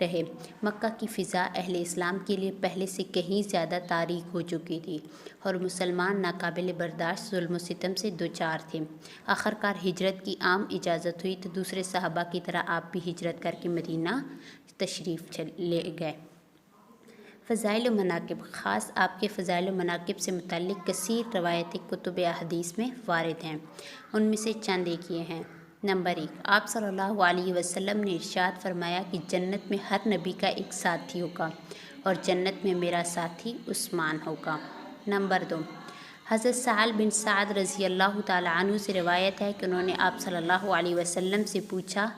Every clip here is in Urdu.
رہے۔ مکہ کی فضا اہل اسلام کے لیے پہلے سے کہیں زیادہ تاریک ہو چکی تھی اور مسلمان ناقابل برداشت ظلم و ستم سے دوچار تھے۔ آخرکار ہجرت کی عام اجازت ہوئی تو دوسرے صحابہ کی طرح آپ بھی ہجرت کر کے مدینہ تشریف لے گئے۔ فضائل و مناقب، خاص آپ کے فضائل و مناقب سے متعلق کثیر روایتیں کتب احادیث میں وارد ہیں۔ ان میں سے چند ایک یہ ہیں۔ نمبر 1، آپ صلی اللہ علیہ وسلم نے ارشاد فرمایا کہ جنت میں ہر نبی کا ایک ساتھی ہوگا اور جنت میں میرا ساتھی عثمان ہوگا۔ نمبر 2، حضرت سہل بن سعد رضی اللہ تعالیٰ عنہ سے روایت ہے کہ انہوں نے آپ صلی اللہ علیہ وسلم سے پوچھا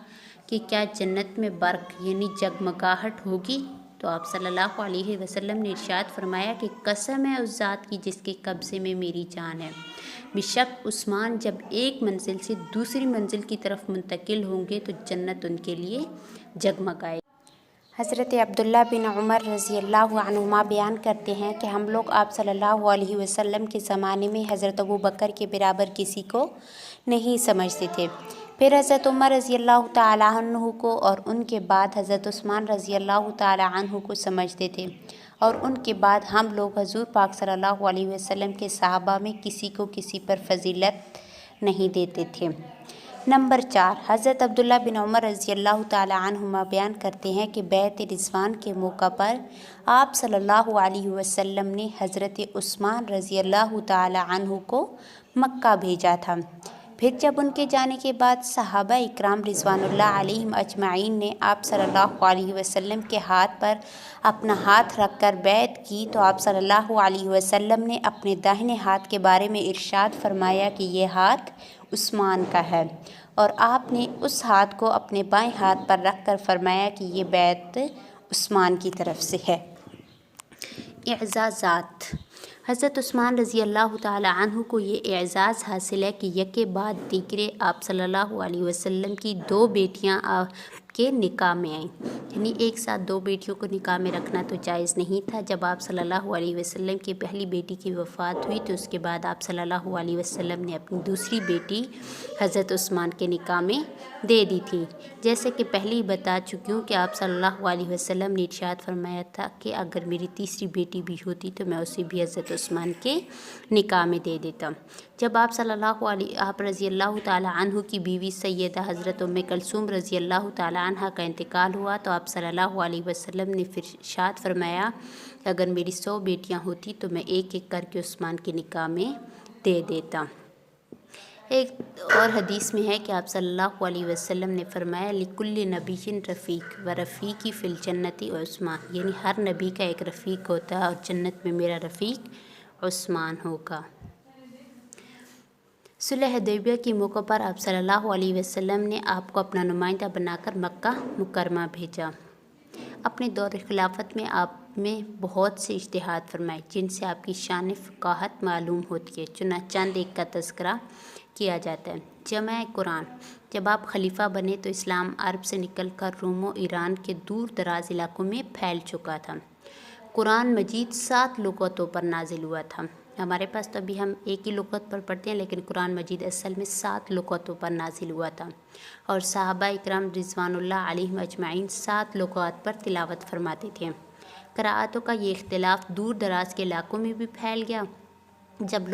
کہ کیا جنت میں برق یعنی جگمگاہٹ ہوگی؟ تو آپ صلی اللہ علیہ وسلم نے ارشاد فرمایا کہ قسم ہے اس ذات کی جس کے قبضے میں میری جان ہے، بے شک عثمان جب ایک منزل سے دوسری منزل کی طرف منتقل ہوں گے تو جنت ان کے لیے جگمگائے۔ حضرت عبداللہ بن عمر رضی اللہ عنہما بیان کرتے ہیں کہ ہم لوگ آپ صلی اللہ علیہ وسلم کے زمانے میں حضرت ابوبکر کے برابر کسی کو نہیں سمجھتے تھے، پھر حضرت عمر رضی اللہ تعالیٰ عنہ کو اور ان کے بعد حضرت عثمان رضی اللہ تعالیٰ عنہ کو سمجھتے تھے، اور ان کے بعد ہم لوگ حضور پاک صلی اللہ علیہ وسلم کے صحابہ میں کسی کو کسی پر فضیلت نہیں دیتے تھے۔ نمبر 4، حضرت عبداللہ بن عمر رضی اللہ تعالیٰ عنہما بیان کرتے ہیں کہ بیعت رضوان کے موقع پر آپ صلی اللہ علیہ وسلم نے حضرت عثمان رضی اللہ تعالیٰ عنہ کو مکہ بھیجا تھا۔ پھر جب ان کے جانے کے بعد صحابہ اکرام رضوان اللہ علیہم اجمعین نے آپ صلی اللہ علیہ وسلم کے ہاتھ پر اپنا ہاتھ رکھ کر بیعت کی تو آپ صلی اللہ علیہ وسلم نے اپنے داہنے ہاتھ کے بارے میں ارشاد فرمایا کہ یہ ہاتھ عثمان کا ہے، اور آپ نے اس ہاتھ کو اپنے بائیں ہاتھ پر رکھ کر فرمایا کہ یہ بیعت عثمان کی طرف سے ہے۔ اعزازات، حضرت عثمان رضی اللہ تعالیٰ عنہ کو یہ اعزاز حاصل ہے کہ یکے بعد دیگرے آپ صلی اللہ علیہ وسلم کی 2 بیٹیاں آپ کے نکاح میں آئیں، یعنی ایک ساتھ 2 بیٹیوں کو نکاح میں رکھنا تو جائز نہیں تھا۔ جب آپ صلی اللہ علیہ وسلم کی پہلی بیٹی کی وفات ہوئی تو اس کے بعد آپ صلی اللہ علیہ وسلم نے اپنی دوسری بیٹی حضرت عثمان کے نکاح میں دے دی تھی۔ جیسے کہ پہلے ہی بتا چکی ہوں کہ آپ صلی اللہ علیہ وسلم نے ارشاد فرمایا تھا کہ اگر میری تیسری بیٹی بھی ہوتی تو میں اسے بھی حضرت عثمان کے نکاح میں دے دیتا۔ جب آپ رضی اللہ تعالیٰ عنہ کی بیوی سیدہ حضرت ام کلثوم رضی اللہ تعالیٰ عنہ کا انتقال ہوا تو آپ صلی اللہ علیہ وسلم نے پھر ارشاد فرمایا کہ اگر میری 100 بیٹیاں ہوتی تو میں ایک ایک کر کے عثمان کے نکاح میں دے دیتا۔ ایک اور حدیث میں ہے کہ آپ صلی اللہ علیہ وسلم نے فرمایا لِكُلِّ نَبِيٍّ رَفِيقٌ وَرَفِيقِي فِي الْجَنَّةِ عثمان، یعنی ہر نبی کا ایک رفیق ہوتا ہے اور جنت میں میرا رفیق عثمان ہوگا۔ صلح حدیبیہ کے موقع پر آپ صلی اللہ علیہ وسلم نے آپ کو اپنا نمائندہ بنا کر مکہ مکرمہ بھیجا۔ اپنے دور خلافت میں آپ میں بہت سے اجتہاد فرمائے جن سے آپ کی شان فقاہت معلوم ہوتی ہے، چنانچہ چند ایک کا تذکرہ کیا جاتا ہے۔ جمع قرآن، جب آپ خلیفہ بنے تو اسلام عرب سے نکل کر روم و ایران کے دور دراز علاقوں میں پھیل چکا تھا۔ قرآن مجید 7 لغتوں پر نازل ہوا تھا۔ ہمارے پاس تو ابھی ہم ایک ہی لغت پر پڑھتے ہیں، لیکن قرآن مجید اصل میں 7 لغتوں پر نازل ہوا تھا، اور صحابہ اکرام رضوان اللہ علیہم اجمعین 7 لغات پر تلاوت فرماتے تھے۔ قراءتوں کا یہ اختلاف دور دراز کے علاقوں میں بھی پھیل گیا۔ جب تک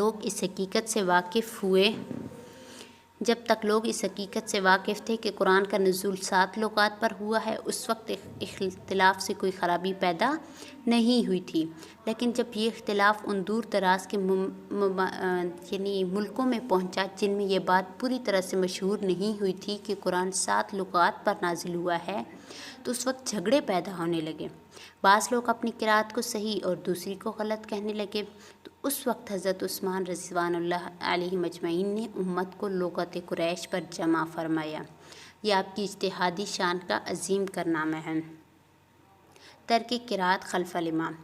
لوگ اس حقیقت سے واقف تھے کہ قرآن کا نزول 7 لغات پر ہوا ہے، اس وقت اختلاف سے کوئی خرابی پیدا نہیں ہوئی تھی، لیکن جب یہ اختلاف ان دور دراز کے یعنی ملکوں میں پہنچا جن میں یہ بات پوری طرح سے مشہور نہیں ہوئی تھی کہ قرآن 7 لغات پر نازل ہوا ہے، تو اس وقت جھگڑے پیدا ہونے لگے۔ بعض لوگ اپنی قرأت کو صحیح اور دوسری کو غلط کہنے لگے، تو اس وقت حضرت عثمان رضوان اللہ علیہ مجمعین نے امت کو لغت قریش پر جمع فرمایا۔ یہ آپ کی اجتہادی شان کا عظیم کارنامہ ہے۔ ترک قرأت خلف الامام،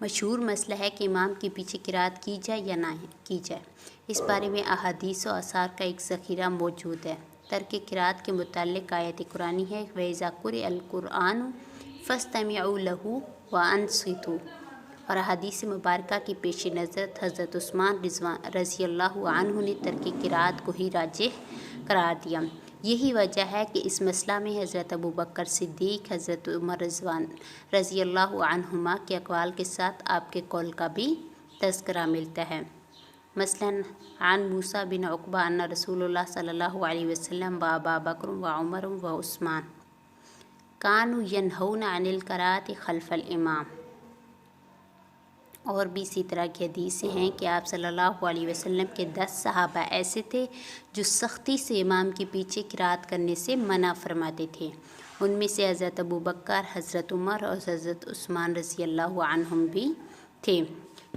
مشہور مسئلہ ہے کہ امام کے پیچھے قرأت کی جائے یا نہ کی جائے۔ اس بارے میں احادیث و آثار کا ایک ذخیرہ موجود ہے۔ ترک قرأت کے متعلق آیت قرآنی ہے وَإِذَا قُرِئَ الْقُرْآنُ فَاسْتَمِعُوا لَهُ وَأَنصِتُوا، اور احادیث مبارکہ کی پیش نظر حضرت عثمان رضی اللہ عنہ نے ترک قرأت کو ہی راجح قرار دیا۔ یہی وجہ ہے کہ اس مسئلہ میں حضرت ابوبکر صدیق، حضرت عمر رضی اللہ عنہما کے اقوال کے ساتھ آپ کے قول کا بھی تذکرہ ملتا ہے۔ مثلاً عن موسیٰ بن عقبہ ان رسول اللہ صلی اللہ علیہ وسلم و ابا بکر و عمر و عثمان کانوا ینہون عن القراءۃ خلف الامام۔ اور بھی اسی طرح کی حدیثیں ہیں کہ آپ صلی اللہ علیہ وسلم کے 10 صحابہ ایسے تھے جو سختی سے امام کے پیچھے قرات کرنے سے منع فرماتے تھے۔ ان میں سے حضرت ابوبکر، حضرت عمر اور حضرت عثمان رضی اللہ عنہم بھی تھے۔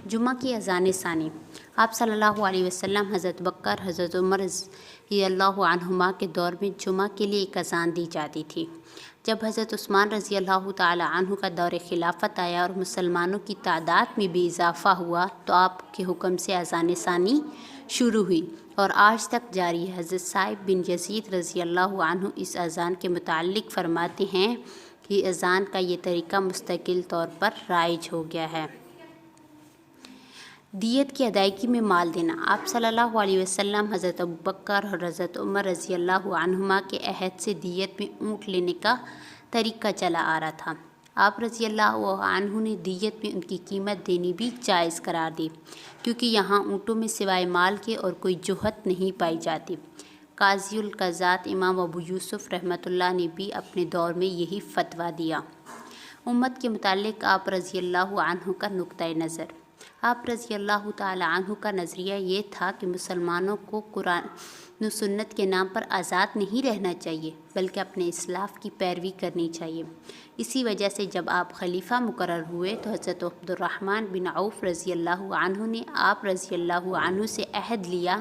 جمعہ کی اذان ثانی۔ آپ صلی اللہ علیہ وسلم، حضرت بکر، حضرت عمر رضی اللہ عنہما کے دور میں جمعہ کے لیے ایک اذان دی جاتی تھی۔ جب حضرت عثمان رضی اللہ تعالی عنہ کا دور خلافت آیا اور مسلمانوں کی تعداد میں بھی اضافہ ہوا تو آپ کے حکم سے اذان ثانی شروع ہوئی اور آج تک جاری ہے۔ حضرت صائب بن یزید رضی اللہ عنہ اس اذان کے متعلق فرماتے ہیں کہ اذان کا یہ طریقہ مستقل طور پر رائج ہو گیا ہے۔ دیت کی ادائیگی میں مال دینا۔ آپ صلی اللہ علیہ وسلم، حضرت ابوبکر اور حضرت عمر رضی اللہ عنہما کے عہد سے دیت میں اونٹ لینے کا طریقہ چلا آ رہا تھا۔ آپ رضی اللہ عنہ نے دیت میں ان کی قیمت دینی بھی جائز قرار دی، کیونکہ یہاں اونٹوں میں سوائے مال کے اور کوئی جوہت نہیں پائی جاتی۔ قاضی القضات امام ابو یوسف رحمۃ اللہ نے بھی اپنے دور میں یہی فتویٰ دیا۔ امت کے متعلق آپ رضی اللہ عنہ کا نقطۂ نظر۔ آپ رضی اللہ تعالی عنہ کا نظریہ یہ تھا کہ مسلمانوں کو قرآن و سنت کے نام پر آزاد نہیں رہنا چاہیے، بلکہ اپنے اسلاف کی پیروی کرنی چاہیے۔ اسی وجہ سے جب آپ خلیفہ مقرر ہوئے تو حضرت عبد الرحمن بن عوف رضی اللہ عنہ نے آپ رضی اللہ عنہ سے عہد لیا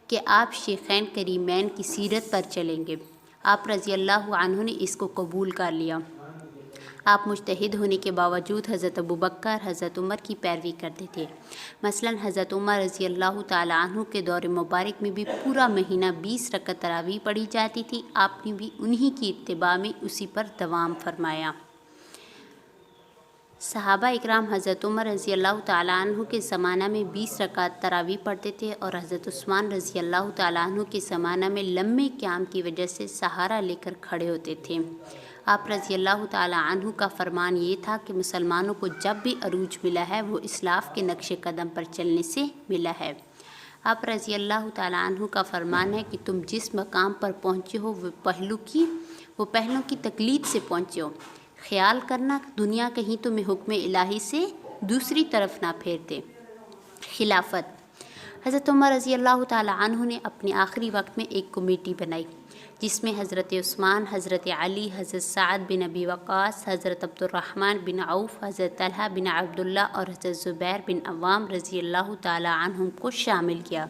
کہ آپ شیخین کریمین کی سیرت پر چلیں گے۔ آپ رضی اللہ عنہ نے اس کو قبول کر لیا۔ آپ مجتہد ہونے کے باوجود حضرت ابوبکر، حضرت عمر کی پیروی کرتے تھے۔ مثلاً حضرت عمر رضی اللہ تعالی عنہ کے دور مبارک میں بھی پورا مہینہ 20 رکعت تراویح پڑھی جاتی تھی۔ آپ نے بھی انہی کی اتباع میں اسی پر دوام فرمایا۔ صحابہ اکرام حضرت عمر رضی اللہ تعالی عنہ کے زمانہ میں 20 رکعت تراویح پڑھتے تھے اور حضرت عثمان رضی اللہ تعالی عنہ کے زمانہ میں لمبے قیام کی وجہ سے سہارا لے کر کھڑے ہوتے تھے۔ آپ رضی اللہ تعالی عنہ کا فرمان یہ تھا کہ مسلمانوں کو جب بھی عروج ملا ہے وہ اسلاف کے نقش قدم پر چلنے سے ملا ہے۔ آپ رضی اللہ تعالی عنہ کا فرمان ہے کہ تم جس مقام پر پہنچے ہو وہ پہلوں کی تقلید سے پہنچے ہو۔ خیال کرنا دنیا کہیں تمہیں حکم الہی سے دوسری طرف نہ پھیر دے۔ خلافت۔ حضرت عمر رضی اللہ تعالی عنہ نے اپنے آخری وقت میں ایک کمیٹی بنائی جس میں حضرت عثمان، حضرت علی، حضرت سعد بن ابی وقاص، حضرت عبد الرحمن بن عوف، حضرت طلحہ بن عبداللہ اور حضرت زبیر بن عوام رضی اللہ تعالی عنہم کو شامل کیا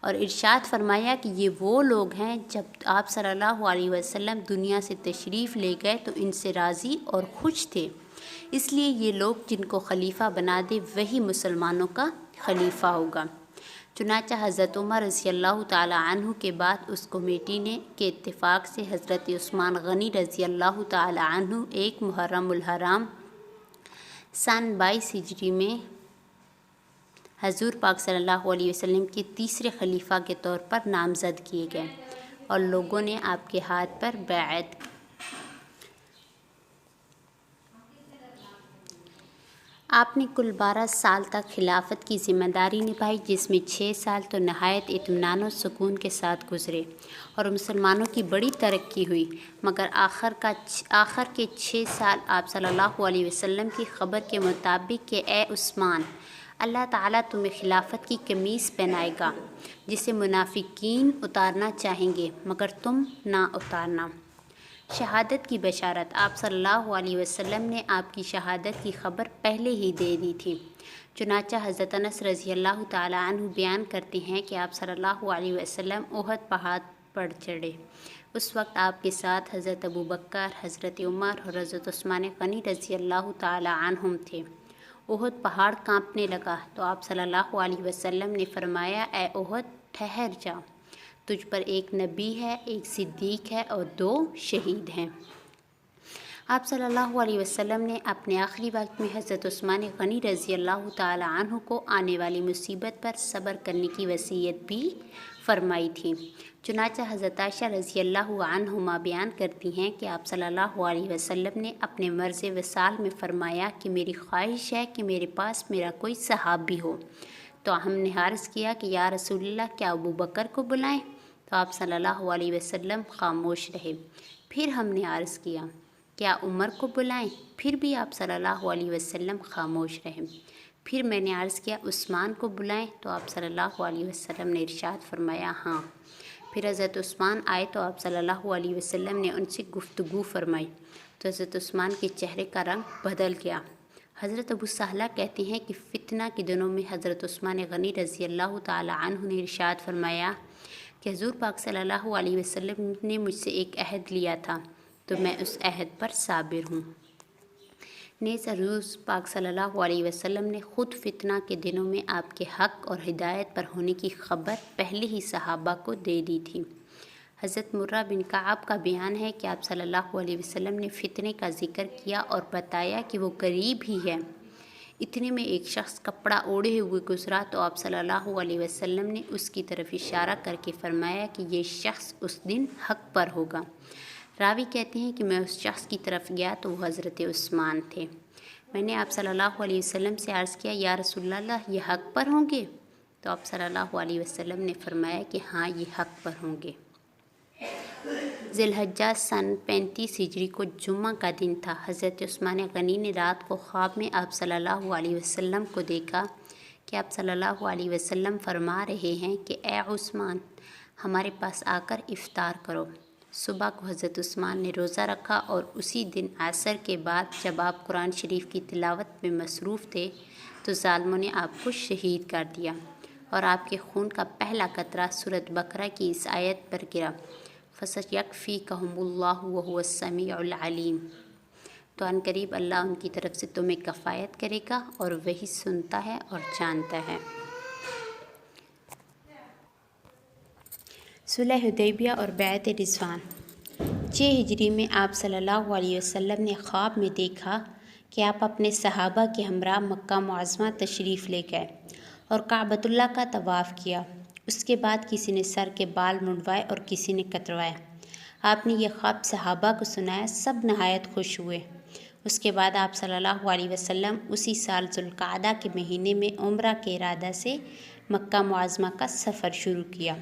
اور ارشاد فرمایا کہ یہ وہ لوگ ہیں جب آپ صلی اللہ علیہ وسلم دنیا سے تشریف لے گئے تو ان سے راضی اور خوش تھے، اس لیے یہ لوگ جن کو خلیفہ بنا دے وہی مسلمانوں کا خلیفہ ہوگا۔ چنانچہ حضرت عمر رضی اللہ تعالی عنہ کے بعد اس کمیٹی کے اتفاق سے حضرت عثمان غنی رضی اللہ تعالی عنہ 1 محرم الحرام سن 22 ہجری میں حضور پاک صلی اللہ علیہ وسلم کے تیسرے خلیفہ کے طور پر نامزد کیے گئے اور لوگوں نے آپ کے ہاتھ پر بیعت کی۔ آپ نے کل 12 سال تک خلافت کی ذمہ داری نبھائی، جس میں 6 سال تو نہایت اطمینان و سکون کے ساتھ گزرے اور مسلمانوں کی بڑی ترقی ہوئی، مگر آخر کے 6 سال آپ صلی اللہ علیہ وسلم کی خبر کے مطابق کہ اے عثمان، اللہ تعالیٰ تمہیں خلافت کی قمیص پہنائے گا جسے منافقین اتارنا چاہیں گے مگر تم نہ اتارنا۔ شہادت کی بشارت۔ آپ صلی اللہ علیہ وسلم نے آپ کی شہادت کی خبر پہلے ہی دے دی تھی۔ چنانچہ حضرت انس رضی اللہ تعالی عنہ بیان کرتے ہیں کہ آپ صلی اللہ علیہ وسلم احد پہاڑ پر چڑھے۔ اس وقت آپ کے ساتھ حضرت ابوبکر، حضرت عمر اور حضرت عثمان غنی رضی اللہ تعالی عنہم تھے۔ احد پہاڑ کانپنے لگا تو آپ صلی اللہ علیہ وسلم نے فرمایا، اے احد ٹھہر جا، تجھ پر ایک نبی ہے، ایک صدیق ہے اور 2 شہید ہیں۔ آپ صلی اللہ علیہ وسلم نے اپنے آخری وقت میں حضرت عثمان غنی رضی اللہ تعالی عنہ کو آنے والی مصیبت پر صبر کرنے کی وصیت بھی فرمائی تھی۔ چنانچہ حضرت عائشہ رضی اللہ عنہما بیان کرتی ہیں کہ آپ صلی اللہ علیہ وسلم نے اپنے مرض وصال میں فرمایا کہ میری خواہش ہے کہ میرے پاس میرا کوئی صحابی ہو۔ تو ہم نے عرض کیا کہ یا رسول اللہ کیا ابو بکر کو بلائیں؟ تو آپ صلی اللہ علیہ وسلم خاموش رہے۔ پھر ہم نے عرض کیا کیا عمر کو بلائیں؟ پھر بھی آپ صلی اللہ علیہ وسلم خاموش رہے۔ پھر میں نے عرض کیا عثمان کو بلائیں؟ تو آپ صلی اللہ علیہ وسلم نے ارشاد فرمایا ہاں۔ پھر حضرت عثمان آئے تو آپ صلی اللہ علیہ وسلم نے ان سے گفتگو فرمائی تو حضرت عثمان کے چہرے کا رنگ بدل گیا۔ حضرت ابو سہلہ کہتے ہیں کہ فتنہ کے دنوں میں حضرت عثمان غنی رضی اللہ تعالی عنہ نے ارشاد فرمایا کہ حضور پاک صلی اللہ علیہ وسلم نے مجھ سے ایک عہد لیا تھا تو میں اس عہد پر صابر ہوں۔ نیز حضور پاک صلی اللہ علیہ وسلم نے خود فتنہ کے دنوں میں آپ کے حق اور ہدایت پر ہونے کی خبر پہلے ہی صحابہ کو دے دی تھی۔ حضرت مرہ بن کعب کا بیان ہے کہ آپ صلی اللہ علیہ وسلم نے فتنے کا ذکر کیا اور بتایا کہ وہ قریب ہی ہے۔ اتنے میں ایک شخص کپڑا اوڑھے ہوئے گزرا تو آپ صلی اللہ علیہ وسلم نے اس کی طرف اشارہ کر کے فرمایا کہ یہ شخص اس دن حق پر ہوگا۔ راوی کہتے ہیں کہ میں اس شخص کی طرف گیا تو وہ حضرت عثمان تھے۔ میں نے آپ صلی اللہ علیہ وسلم سے عرض کیا یا رسول اللہ یہ حق پر ہوں گے؟ تو آپ صلی اللہ علیہ وسلم نے فرمایا کہ ہاں یہ حق پر ہوں گے۔ ذی الحجہ سن 35 ہجری کو جمعہ کا دن تھا۔ حضرت عثمان غنی نے رات کو خواب میں آپ صلی اللہ علیہ وسلم کو دیکھا کہ آپ صلی اللہ علیہ وسلم فرما رہے ہیں کہ اے عثمان ہمارے پاس آ کر افطار کرو۔ صبح کو حضرت عثمان نے روزہ رکھا اور اسی دن عصر کے بعد جب آپ قرآن شریف کی تلاوت میں مصروف تھے تو ظالموں نے آپ کو شہید کر دیا اور آپ کے خون کا پہلا قطرہ سورۃ بقرہ کی اس آیت پر گرا فَسَيَكْفِيكَهُمُ اللَّهُ وَهُوَ السَّمِيعُ الْعَلِيمُ۔ تو عنقریب اللہ ان کی طرف سے تمہیں کفایت کرے گا اور وہی سنتا ہے اور جانتا ہے۔ صلح حدیبیہ اور بیعت رضوان۔ 6 ہجری میں آپ صلی اللہ علیہ وسلم نے خواب میں دیکھا کہ آپ اپنے صحابہ کے ہمراہ مکہ معظمہ تشریف لے گئے اور کعبۃ اللہ کا طواف کیا۔ اس کے بعد کسی نے سر کے بال منڈوائے اور کسی نے کتروائے۔ آپ نے یہ خواب صحابہ کو سنایا، سب نہایت خوش ہوئے۔ اس کے بعد آپ صلی اللہ علیہ وسلم اسی سال ذوالقعدہ کے مہینے میں عمرہ کے ارادہ سے مکہ معظمہ کا سفر شروع کیا۔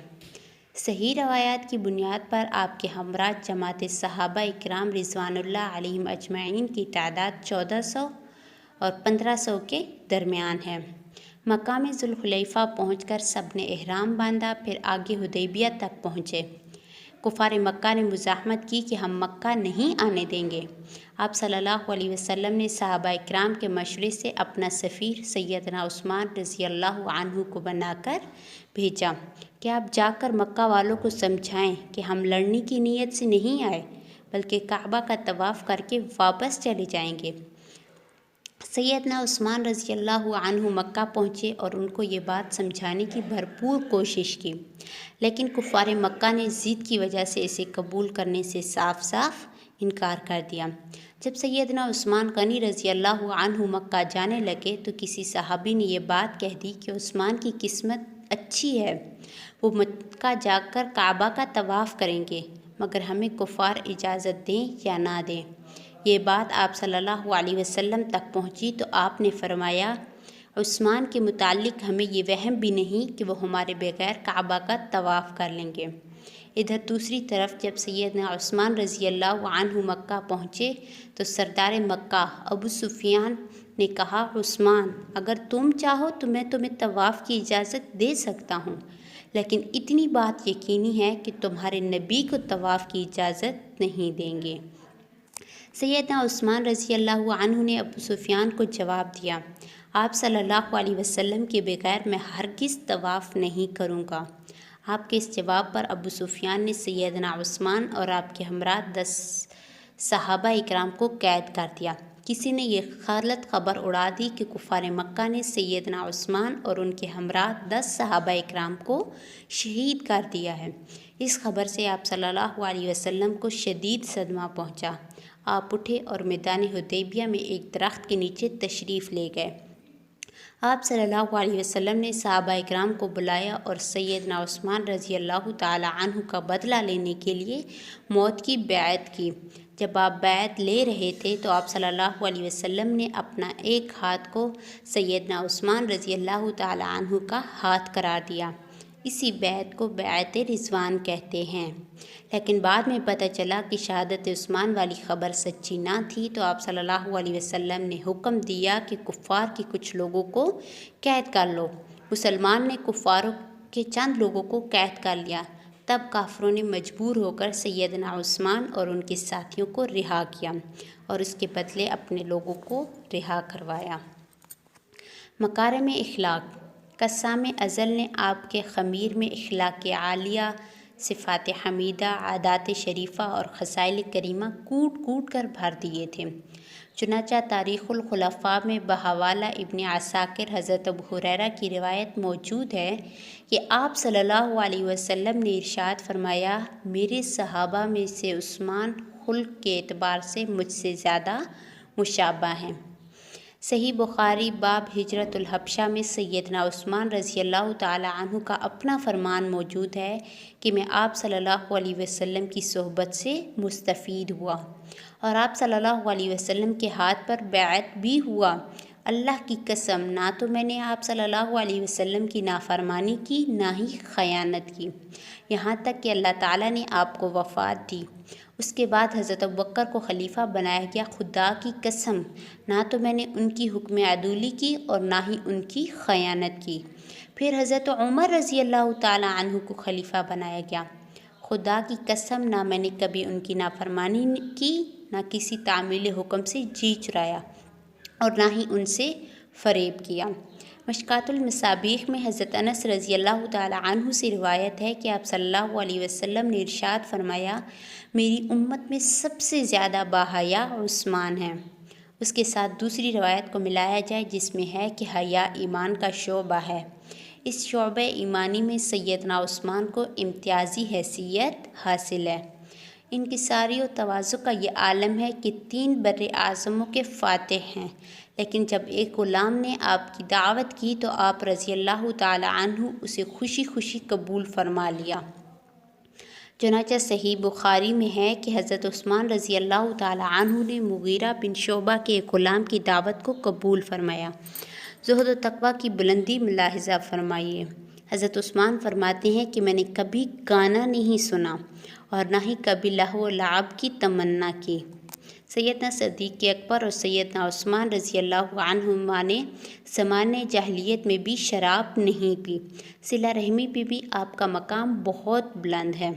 صحیح روایات کی بنیاد پر آپ کے ہمراہ جماعت صحابہ اکرام رضوان اللہ علیہم اجمعین کی تعداد 1400 اور 1500 کے درمیان ہے۔ مقام ذوالحلیفہ پہنچ کر سب نے احرام باندھا، پھر آگے حدیبیہ تک پہنچے۔ کفار مکہ نے مزاحمت کی کہ ہم مکہ نہیں آنے دیں گے۔ آپ صلی اللہ علیہ وسلم نے صحابہ اکرام کے مشورے سے اپنا سفیر سیدنا عثمان رضی اللہ عنہ کو بنا کر بھیجا کہ آپ جا کر مکہ والوں کو سمجھائیں کہ ہم لڑنے کی نیت سے نہیں آئے بلکہ کعبہ کا طواف کر کے واپس چلے جائیں گے۔ سیدنا عثمان رضی اللہ عنہ مکہ پہنچے اور ان کو یہ بات سمجھانے کی بھرپور کوشش کی، لیکن کفار مکہ نے ضد کی وجہ سے اسے قبول کرنے سے صاف صاف انکار کر دیا۔ جب سیدنا عثمان غنی رضی اللہ عنہ مکہ جانے لگے تو کسی صحابی نے یہ بات کہہ دی کہ عثمان کی قسمت اچھی ہے، وہ مکہ جا کر کعبہ کا طواف کریں گے، مگر ہمیں کفار اجازت دیں یا نہ دیں۔ یہ بات آپ صلی اللہ علیہ وسلم تک پہنچی تو آپ نے فرمایا عثمان کے متعلق ہمیں یہ وہم بھی نہیں کہ وہ ہمارے بغیر کعبہ کا طواف کر لیں گے۔ ادھر دوسری طرف جب سیدنا عثمان رضی اللہ عنہ مکہ پہنچے تو سردار مکہ ابو سفیان نے کہا عثمان اگر تم چاہو تو میں تمہیں طواف کی اجازت دے سکتا ہوں، لیکن اتنی بات یقینی ہے کہ تمہارے نبی کو طواف کی اجازت نہیں دیں گے۔ سیدنا عثمان رضی اللہ عنہ نے ابو سفیان کو جواب دیا آپ صلی اللہ علیہ وسلم کے بغیر میں ہرگز طواف نہیں کروں گا۔ آپ کے اس جواب پر ابو سفیان نے سیدنا عثمان اور آپ کے ہمراہ 10 صحابہ اکرام کو قید کر دیا۔ کسی نے یہ غلط خبر اڑا دی کہ کفار مکہ نے سیدنا عثمان اور ان کے ہمراہ 10 صحابہ اکرام کو شہید کر دیا ہے۔ اس خبر سے آپ صلی اللہ علیہ وسلم کو شدید صدمہ پہنچا۔ آپ اٹھے اور میدان حدیبیہ میں ایک درخت کے نیچے تشریف لے گئے۔ آپ صلی اللہ علیہ وسلم نے صحابہ اکرام کو بلایا اور سیدنا عثمان رضی اللہ تعالی عنہ کا بدلہ لینے کے لیے موت کی بیعت کی۔ جب آپ بیعت لے رہے تھے تو آپ صلی اللہ علیہ وسلم نے اپنا ایک ہاتھ کو سیدنا عثمان رضی اللہ تعالی عنہ کا ہاتھ قرار دیا۔ اسی بیعت کو بیعت رضوان کہتے ہیں۔ لیکن بعد میں پتہ چلا کہ شہادت عثمان والی خبر سچی نہ تھی، تو آپ صلی اللہ علیہ وسلم نے حکم دیا کہ کفار کے کچھ لوگوں کو قید کر لو۔ مسلمان نے کفاروں کے چند لوگوں کو قید کر لیا۔ تب کافروں نے مجبور ہو کر سیدنا عثمان اور ان کے ساتھیوں کو رہا کیا اور اس کے بدلے اپنے لوگوں کو رہا کروایا۔ مکارم اخلاق۔ قسام ازل نے آپ کے خمیر میں اخلاق عالیہ، صفات حمیدہ، عادات شریفہ اور خصائل کریمہ کوٹ کوٹ کر بھر دیے تھے۔ چنانچہ تاریخ الخلفاء میں بحوالہ ابن عساکر حضرت ابو ہریرہ کی روایت موجود ہے کہ آپ صلی اللہ علیہ وسلم نے ارشاد فرمایا، میرے صحابہ میں سے عثمان خلق کے اعتبار سے مجھ سے زیادہ مشابہ ہیں۔ صحیح بخاری باب ہجرت الحبشہ میں سیدنا عثمان رضی اللہ تعالی عنہ کا اپنا فرمان موجود ہے کہ میں آپ صلی اللہ علیہ وسلم کی صحبت سے مستفید ہوا اور آپ صلی اللہ علیہ وسلم کے ہاتھ پر بیعت بھی ہوا۔ اللہ کی قسم، نہ تو میں نے آپ صلی اللہ علیہ وسلم کی نافرمانی کی، نہ ہی خیانت کی، یہاں تک کہ اللہ تعالیٰ نے آپ کو وفات دی۔ اس کے بعد حضرت ابوبکر کو خلیفہ بنایا گیا۔ خدا کی قسم، نہ تو میں نے ان کی حکم عدولی کی اور نہ ہی ان کی خیانت کی۔ پھر حضرت عمر رضی اللہ تعالی عنہ کو خلیفہ بنایا گیا۔ خدا کی قسم، نہ میں نے کبھی ان کی نافرمانی کی، نہ کسی تعمیل حکم سے جی چرایا اور نہ ہی ان سے فریب کیا۔ مشکات المصابیح میں حضرت انس رضی اللہ تعالی عنہ سے روایت ہے کہ آپ صلی اللہ علیہ وسلم نے ارشاد فرمایا، میری امت میں سب سے زیادہ باحیا عثمان ہے۔ اس کے ساتھ دوسری روایت کو ملایا جائے جس میں ہے کہ حیا ایمان کا شعبہ ہے۔ اس شعبہ ایمانی میں سیدنا عثمان کو امتیازی حیثیت حاصل ہے۔ انکساری و تواضع کا یہ عالم ہے کہ 3 بر اعظموں کے فاتح ہیں، لیکن جب ایک غلام نے آپ کی دعوت کی تو آپ رضی اللہ تعالی عنہ اسے خوشی خوشی قبول فرما لیا۔ چنانچہ صحیح بخاری میں ہے کہ حضرت عثمان رضی اللہ تعالی عنہ نے مغیرہ بن شعبہ کے ایک غلام کی دعوت کو قبول فرمایا۔ زہد و تقویٰ کی بلندی ملاحظہ فرمائیے۔ حضرت عثمان فرماتے ہیں کہ میں نے کبھی گانا نہیں سنا اور نہ ہی کبھی لہو و لعب کی تمنا کی۔ سیدنا صدیق اکبر اور سیدنا عثمان رضی اللہ عنہما نے زمانۂ جاہلیت میں بھی شراب نہیں پی۔ صلہ رحمی پہ بھی آپ کا مقام بہت بلند ہے۔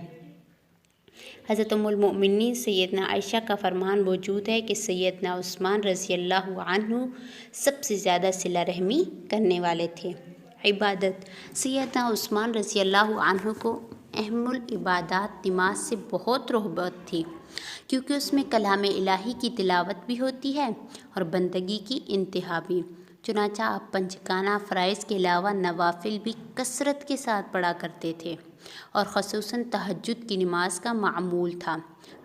حضرت ام المؤمنین سیدنا عائشہ کا فرمان موجود ہے کہ سیدنا عثمان رضی اللہ عنہ سب سے زیادہ صلہ رحمی کرنے والے تھے۔ عبادت۔ سیدنا عثمان رضی اللہ عنہ کو اہم العبادات نماز سے بہت رغبت تھی، کیونکہ اس میں کلام الہی کی تلاوت بھی ہوتی ہے اور بندگی کی انتہا بھی۔ چنانچہ آپ پنجگانہ فرائض کے علاوہ نوافل بھی کثرت کے ساتھ پڑھا کرتے تھے اور خصوصاً تہجد کی نماز کا معمول تھا۔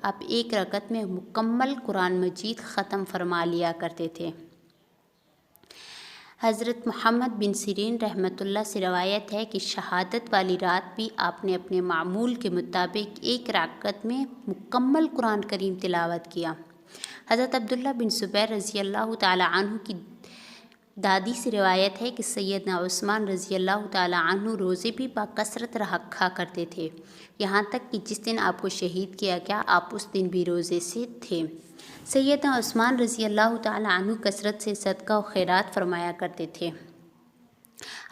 آپ ایک رکعت میں مکمل قرآن مجید ختم فرما لیا کرتے تھے۔ حضرت محمد بن سیرین رحمۃ اللہ سے روایت ہے کہ شہادت والی رات بھی آپ نے اپنے معمول کے مطابق ایک رکعت میں مکمل قرآن کریم تلاوت کیا۔ حضرت عبداللہ بن زبیر رضی اللہ تعالی عنہ کی دادی سے روایت ہے کہ سیدنا عثمان رضی اللہ تعالی عنہ روزے بھی بکثرت رکھا کرتے تھے، یہاں تک کہ جس دن آپ کو شہید کیا گیا آپ اس دن بھی روزے سے تھے۔ سیدنا عثمان رضی اللہ تعالی عنہ کثرت سے صدقہ و خیرات فرمایا کرتے تھے۔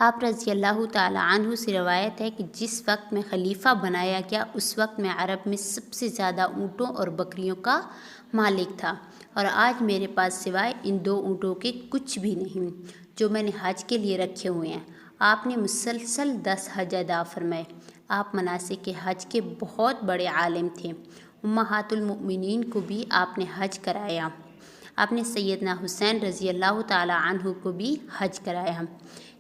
آپ رضی اللہ تعالی عنہ سے روایت ہے کہ جس وقت میں خلیفہ بنایا گیا اس وقت میں عرب میں سب سے زیادہ اونٹوں اور بکریوں کا مالک تھا، اور آج میرے پاس سوائے ان 2 اونٹوں کے کچھ بھی نہیں جو میں نے حج کے لیے رکھے ہوئے ہیں۔ آپ نے مسلسل 10 حج ادا فرمائے۔ آپ مناسک حج کے بہت بڑے عالم تھے۔ امہات المؤمنین کو بھی آپ نے حج کرایا۔ آپ نے سیدنا حسین رضی اللہ تعالی عنہ کو بھی حج کرایا۔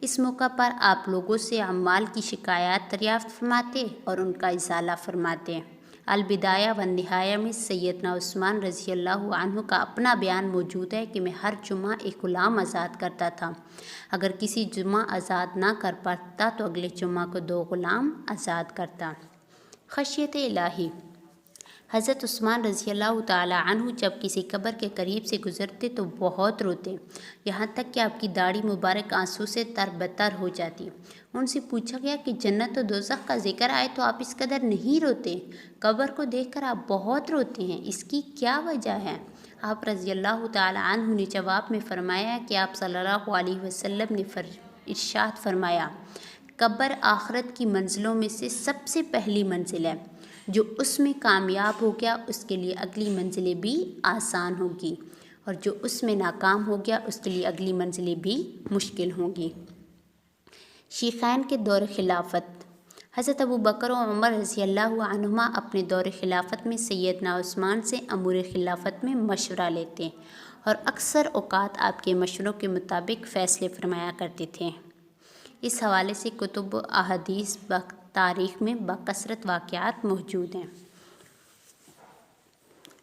اس موقع پر آپ لوگوں سے اعمال کی شکایات دریافت فرماتے اور ان کا ازالہ فرماتے۔ البدایہ و النہایہ میں سیدنا عثمان رضی اللہ عنہ کا اپنا بیان موجود ہے کہ میں ہر جمعہ ایک غلام آزاد کرتا تھا۔ اگر کسی جمعہ آزاد نہ کر پاتا تو اگلے جمعہ کو 2 غلام آزاد کرتا۔ خشیت الہی۔ حضرت عثمان رضی اللہ تعالیٰ عنہ جب کسی قبر کے قریب سے گزرتے تو بہت روتے، یہاں تک کہ آپ کی داڑھی مبارک آنسو سے تر بتر ہو جاتی۔ ان سے پوچھا گیا کہ جنت و دوزخ کا ذکر آئے تو آپ اس قدر نہیں روتے، قبر کو دیکھ کر آپ بہت روتے ہیں، اس کی کیا وجہ ہے؟ آپ رضی اللہ تعالیٰ عنہ نے جواب میں فرمایا کہ آپ صلی اللہ علیہ وسلم نے ارشاد فرمایا، قبر آخرت کی منزلوں میں سے سب سے پہلی منزل ہے، جو اس میں کامیاب ہو گیا اس کے لیے اگلی منزلیں بھی آسان ہوگی، اور جو اس میں ناکام ہو گیا اس کے لیے اگلی منزلیں بھی مشکل ہوں گی۔ شیخین کے دور خلافت۔ حضرت ابو بکر و عمر رضی اللہ عنہما اپنے دور خلافت میں سیدنا عثمان سے امور خلافت میں مشورہ لیتے اور اکثر اوقات آپ کے مشوروں کے مطابق فیصلے فرمایا کرتے تھے۔ اس حوالے سے کتب و احادیث تاریخ میں بکثرت واقعات موجود ہیں۔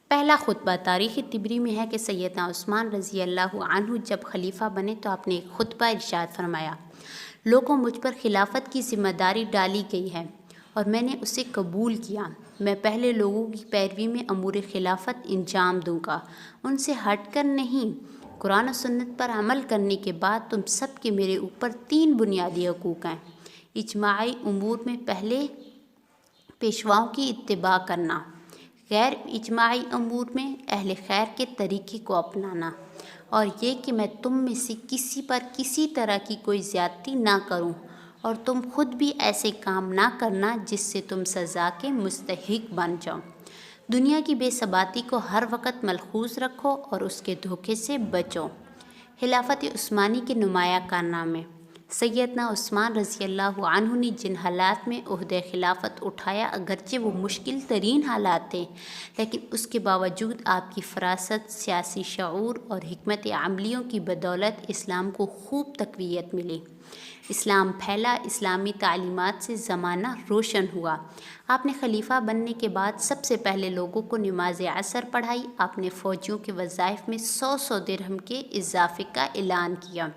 پہلا خطبہ تاریخ طبری میں ہے کہ سیدنا عثمان رضی اللہ عنہ جب خلیفہ بنے تو آپ نے ایک خطبہ ارشاد فرمایا، لوگوں مجھ پر خلافت کی ذمہ داری ڈالی گئی ہے اور میں نے اسے قبول کیا۔ میں پہلے لوگوں کی پیروی میں امور خلافت انجام دوں گا، ان سے ہٹ کر نہیں۔ قرآن و سنت پر عمل کرنے کے بعد تم سب کے میرے اوپر 3 بنیادی حقوق ہیں۔ اجماعی امور میں پہلے پیشواؤں کی اتباع کرنا، غیر اجماعی امور میں اہل خیر کے طریقے کو اپنانا، اور یہ کہ میں تم میں سے کسی پر کسی طرح کی کوئی زیادتی نہ کروں، اور تم خود بھی ایسے کام نہ کرنا جس سے تم سزا کے مستحق بن جاؤ۔ دنیا کی بے ثباتی کو ہر وقت ملحوظ رکھو اور اس کے دھوکے سے بچو۔ خلافت عثمانی کے نمایاں کارنامے۔ سیدنا عثمان رضی اللہ عنہ نے جن حالات میں عہدہ خلافت اٹھایا، اگرچہ وہ مشکل ترین حالات تھے، لیکن اس کے باوجود آپ کی فراست، سیاسی شعور اور حکمت عملیوں کی بدولت اسلام کو خوب تقویت ملی۔ اسلام پھیلا، اسلامی تعلیمات سے زمانہ روشن ہوا۔ آپ نے خلیفہ بننے کے بعد سب سے پہلے لوگوں کو نماز عصر پڑھائی۔ آپ نے فوجیوں کے وظائف میں 100 درہم کے اضافے کا اعلان کیا۔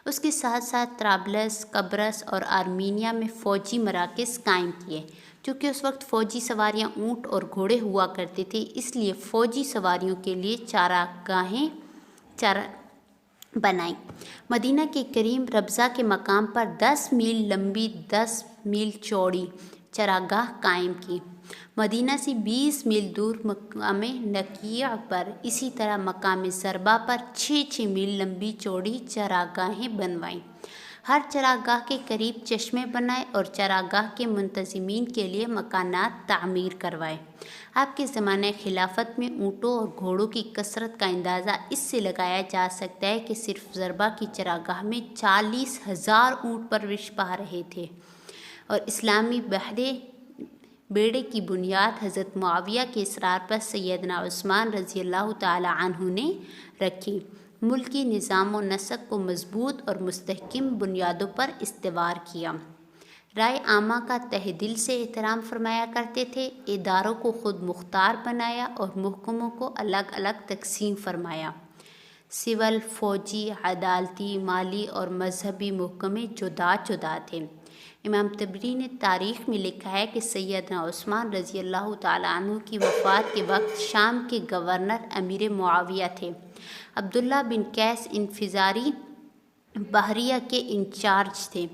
اس کے ساتھ ساتھ طرابلس، قبرص اور آرمینیا میں فوجی مراکز قائم کیے۔ چونکہ اس وقت فوجی سواریاں اونٹ اور گھوڑے ہوا کرتے تھے، اس لیے فوجی سواریوں کے لیے چراگاہیں بنائیں۔ مدینہ کے قریب ربضہ کے مقام پر 10 میل لمبی 10 میل چوڑی چراگاہ قائم کی۔ مدینہ سے 20 میل دور مقام نقیع پر اسی طرح مقام ضربہ پر 6 میل لمبی چوڑی چراگاہیں بنوائیں۔ ہر چراگاہ کے قریب چشمے بنائے اور چراگاہ کے منتظمین کے لیے مکانات تعمیر کروائے۔ آپ کے زمانہ خلافت میں اونٹوں اور گھوڑوں کی کثرت کا اندازہ اس سے لگایا جا سکتا ہے کہ صرف ضربہ کی چراگاہ میں 40,000 اونٹ پرورش پا رہے تھے، اور اسلامی بیڑے کی بنیاد حضرت معاویہ کے اصرار پر سیدنا عثمان رضی اللہ تعالی عنہ نے رکھی۔ ملکی نظام و نسق کو مضبوط اور مستحکم بنیادوں پر استوار کیا۔ رائے عامہ کا تہ دل سے احترام فرمایا کرتے تھے۔ اداروں کو خود مختار بنایا اور محکموں کو الگ الگ تقسیم فرمایا۔ سول، فوجی، عدالتی، مالی اور مذہبی محکمے جدا جدا تھے۔ امام طبری نے تاریخ میں لکھا ہے کہ سیدنا عثمان رضی اللہ تعالیٰ عنہ کی وفات کے وقت شام کے گورنر امیر معاویہ تھے۔ عبداللہ بن قیس انفزاری بحریہ کے انچارج تھے۔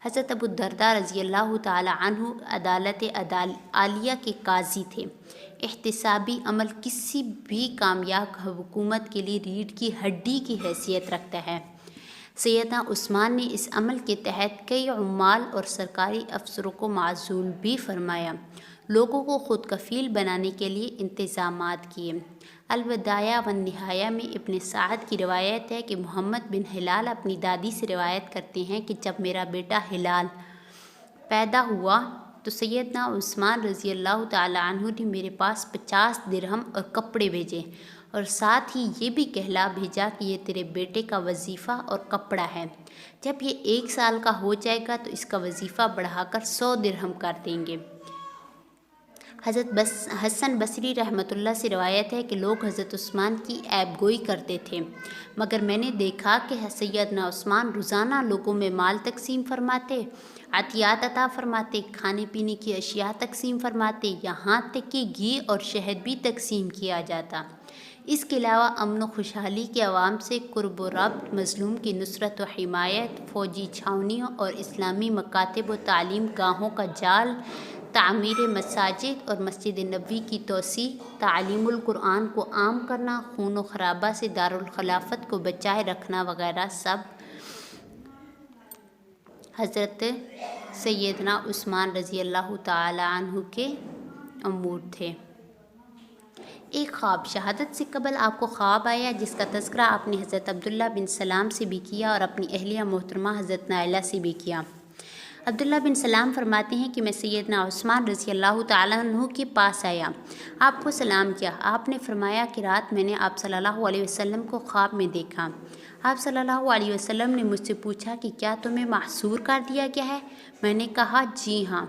حضرت ابو الدرداء رضی اللہ تعالیٰ عنہ عدالت عالیہ کے قاضی تھے۔ احتسابی عمل کسی بھی کامیاب حکومت کے لیے ریڑھ کی ہڈی کی حیثیت رکھتا ہے۔ سیدنا عثمان نے اس عمل کے تحت کئی عمال اور سرکاری افسروں کو معزول بھی فرمایا، لوگوں کو خود کفیل بنانے کے لیے انتظامات کیے۔ البدایہ و النہایہ میں ابن سعد کی روایت ہے کہ محمد بن ہلال اپنی دادی سے روایت کرتے ہیں کہ جب میرا بیٹا ہلال پیدا ہوا تو سیدنا عثمان رضی اللہ تعالیٰ عنہ نے میرے پاس 50 درہم اور کپڑے بھیجے، اور ساتھ ہی یہ بھی کہلا بھیجا کہ یہ تیرے بیٹے کا وظیفہ اور کپڑا ہے، جب یہ 1 سال کا ہو جائے گا تو اس کا وظیفہ بڑھا کر 100 درہم کر دیں گے۔ حضرت حسن بصری رحمۃ اللہ سے روایت ہے کہ لوگ حضرت عثمان کی عیب گوئی کرتے تھے، مگر میں نے دیکھا کہ سیدنا عثمان روزانہ لوگوں میں مال تقسیم فرماتے، عطیات عطا فرماتے، کھانے پینے کی اشیاء تقسیم فرماتے، یہاں تک کہ گھی اور شہد بھی تقسیم کیا جاتا۔ اس کے علاوہ امن و خوشحالی کے عوام سے قرب و ربط، مظلوم کی نصرت و حمایت، فوجی چھاؤنیوں اور اسلامی مکاتب و تعلیم گاہوں کا جال، تعمیر مساجد اور مسجد نبوی کی توسیع، تعلیم القرآن کو عام کرنا، خون و خرابہ سے دارالخلافت کو بچائے رکھنا وغیرہ سب حضرت سیدنا عثمان رضی اللہ تعالی عنہ کے امور تھے۔ ایک خواب۔ شہادت سے قبل آپ کو خواب آیا جس کا تذکرہ آپ نے حضرت عبداللہ بن سلام سے بھی کیا اور اپنی اہلیہ محترمہ حضرت نائلہ سے بھی کیا۔ عبداللہ بن سلام فرماتے ہیں کہ میں سیدنا عثمان رضی اللہ تعالیٰ عنہ کے پاس آیا، آپ کو سلام کیا۔ آپ نے فرمایا کہ رات میں نے آپ صلی اللہ علیہ وسلم کو خواب میں دیکھا۔ آپ صلی اللہ علیہ وسلم نے مجھ سے پوچھا کہ کیا تمہیں محصور کر دیا گیا ہے؟ میں نے کہا جی ہاں۔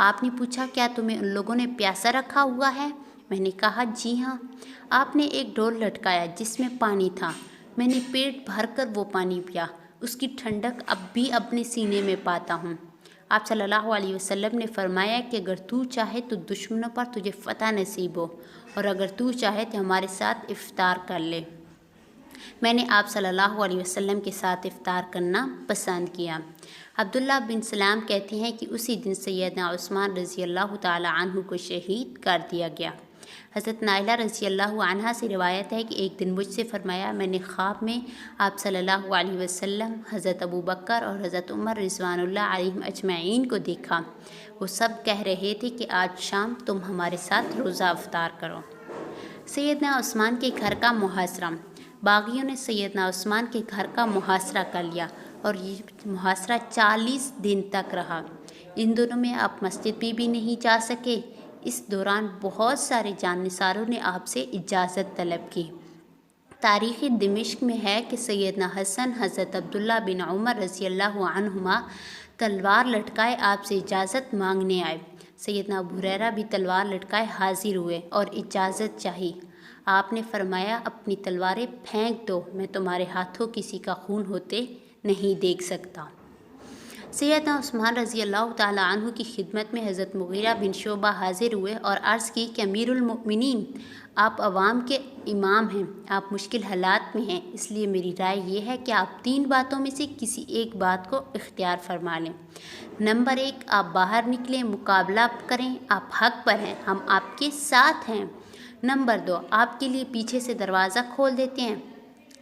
آپ نے پوچھا کیا تمہیں ان لوگوں نے پیاسا رکھا ہوا ہے؟ میں نے کہا جی ہاں۔ آپ نے ایک ڈول لٹکایا جس میں پانی تھا، میں نے پیٹ بھر کر وہ پانی پیا، اس کی ٹھنڈک اب بھی اپنے سینے میں پاتا ہوں۔ آپ صلی اللہ علیہ وسلم نے فرمایا کہ اگر تو چاہے تو دشمنوں پر تجھے فتح نصیب ہو، اور اگر تو چاہے تو ہمارے ساتھ افطار کر لے۔ میں نے آپ صلی اللہ علیہ وسلم کے ساتھ افطار کرنا پسند کیا۔ عبداللہ بن سلام کہتے ہیں کہ اسی دن سیدنا عثمان رضی اللہ تعالی عنہ کو شہید کر دیا گیا۔ حضرت نائلہ رضی اللہ عنہا سے روایت ہے کہ ایک دن مجھ سے فرمایا، میں نے خواب میں آپ صلی اللہ علیہ وسلم، حضرت ابو بکر اور حضرت عمر رضوان اللہ علیہم اجمعین کو دیکھا۔ وہ سب کہہ رہے تھے کہ آج شام تم ہمارے ساتھ روزہ افطار کرو۔ سیدنا عثمان کے گھر کا محاصرہ۔ باغیوں نے سیدنا عثمان کے گھر کا محاصرہ کر لیا اور یہ محاصرہ 40 دن تک رہا۔ ان دنوں میں آپ مسجد بھی نہیں جا سکے۔ اس دوران بہت سارے جانثاروں نے آپ سے اجازت طلب کی۔ تاریخ دمشق میں ہے کہ سیدنا حسن حضرت عبداللہ بن عمر رضی اللہ عنہما تلوار لٹکائے آپ سے اجازت مانگنے آئے۔ سیدنا ابو ہریرہ بھی تلوار لٹکائے حاضر ہوئے اور اجازت چاہی۔ آپ نے فرمایا اپنی تلواریں پھینک دو، میں تمہارے ہاتھوں کسی کا خون ہوتے نہیں دیکھ سکتا۔ سیدنا عثمان رضی اللہ تعالیٰ عنہ کی خدمت میں حضرت مغیرہ بن شعبہ حاضر ہوئے اور عرض کی کہ امیر المؤمنین، آپ عوام کے امام ہیں، آپ مشکل حالات میں ہیں، اس لیے میری رائے یہ ہے کہ آپ 3 باتوں میں سے کسی ایک بات کو اختیار فرما لیں۔ نمبر 1، آپ باہر نکلیں، مقابلہ کریں، آپ حق پر ہیں، ہم آپ کے ساتھ ہیں۔ نمبر 2، آپ کے لیے پیچھے سے دروازہ کھول دیتے ہیں،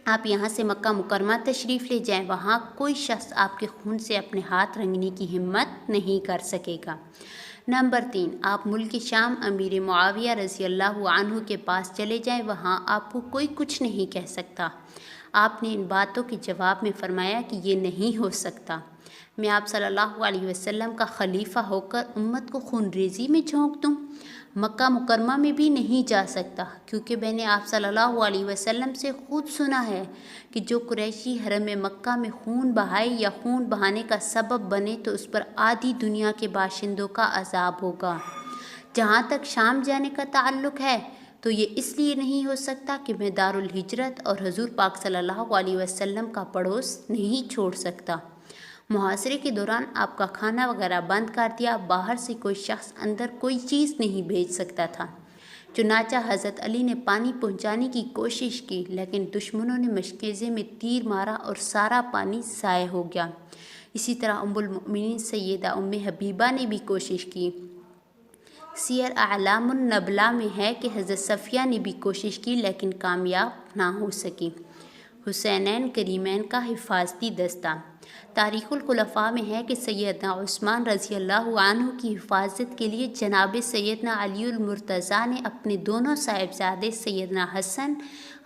آپ یہاں سے مکہ مکرمہ تشریف لے جائیں، وہاں کوئی شخص آپ کے خون سے اپنے ہاتھ رنگنے کی ہمت نہیں کر سکے گا۔ نمبر 3، آپ ملک شام امیر معاویہ رضی اللہ عنہ کے پاس چلے جائیں، وہاں آپ کو کوئی کچھ نہیں کہہ سکتا۔ آپ نے ان باتوں کے جواب میں فرمایا کہ یہ نہیں ہو سکتا، میں آپ صلی اللہ علیہ وسلم کا خلیفہ ہو کر امت کو خون ریزی میں جھونک دوں؟ مکہ مکرمہ میں بھی نہیں جا سکتا، کیونکہ میں نے آپ صلی اللہ علیہ وسلم سے خود سنا ہے کہ جو قریشی حرم مکہ میں خون بہائے یا خون بہانے کا سبب بنے تو اس پر آدھی دنیا کے باشندوں کا عذاب ہوگا۔ جہاں تک شام جانے کا تعلق ہے تو یہ اس لیے نہیں ہو سکتا کہ میں دارالہجرت اور حضور پاک صلی اللہ علیہ وسلم کا پڑوس نہیں چھوڑ سکتا۔ محاصرے کے دوران آپ کا کھانا وغیرہ بند کر دیا، باہر سے کوئی شخص اندر کوئی چیز نہیں بھیج سکتا تھا۔ چنانچہ حضرت علی نے پانی پہنچانے کی کوشش کی، لیکن دشمنوں نے مشکیزے میں تیر مارا اور سارا پانی ضائع ہو گیا۔ اسی طرح ام المؤمنین سیدہ ام حبیبہ نے بھی کوشش کی۔ سیر اعلام النبلہ میں ہے کہ حضرت صفیہ نے بھی کوشش کی لیکن کامیاب نہ ہو سکی۔ حسینین کریمین کا حفاظتی دستہ۔ تاریخ الخلفاء میں ہے کہ سیدنا عثمان رضی اللہ عنہ کی حفاظت کے لیے جناب سیدنا علی المرتضیٰ نے اپنے دونوں صاحبزادے سیدنا حسن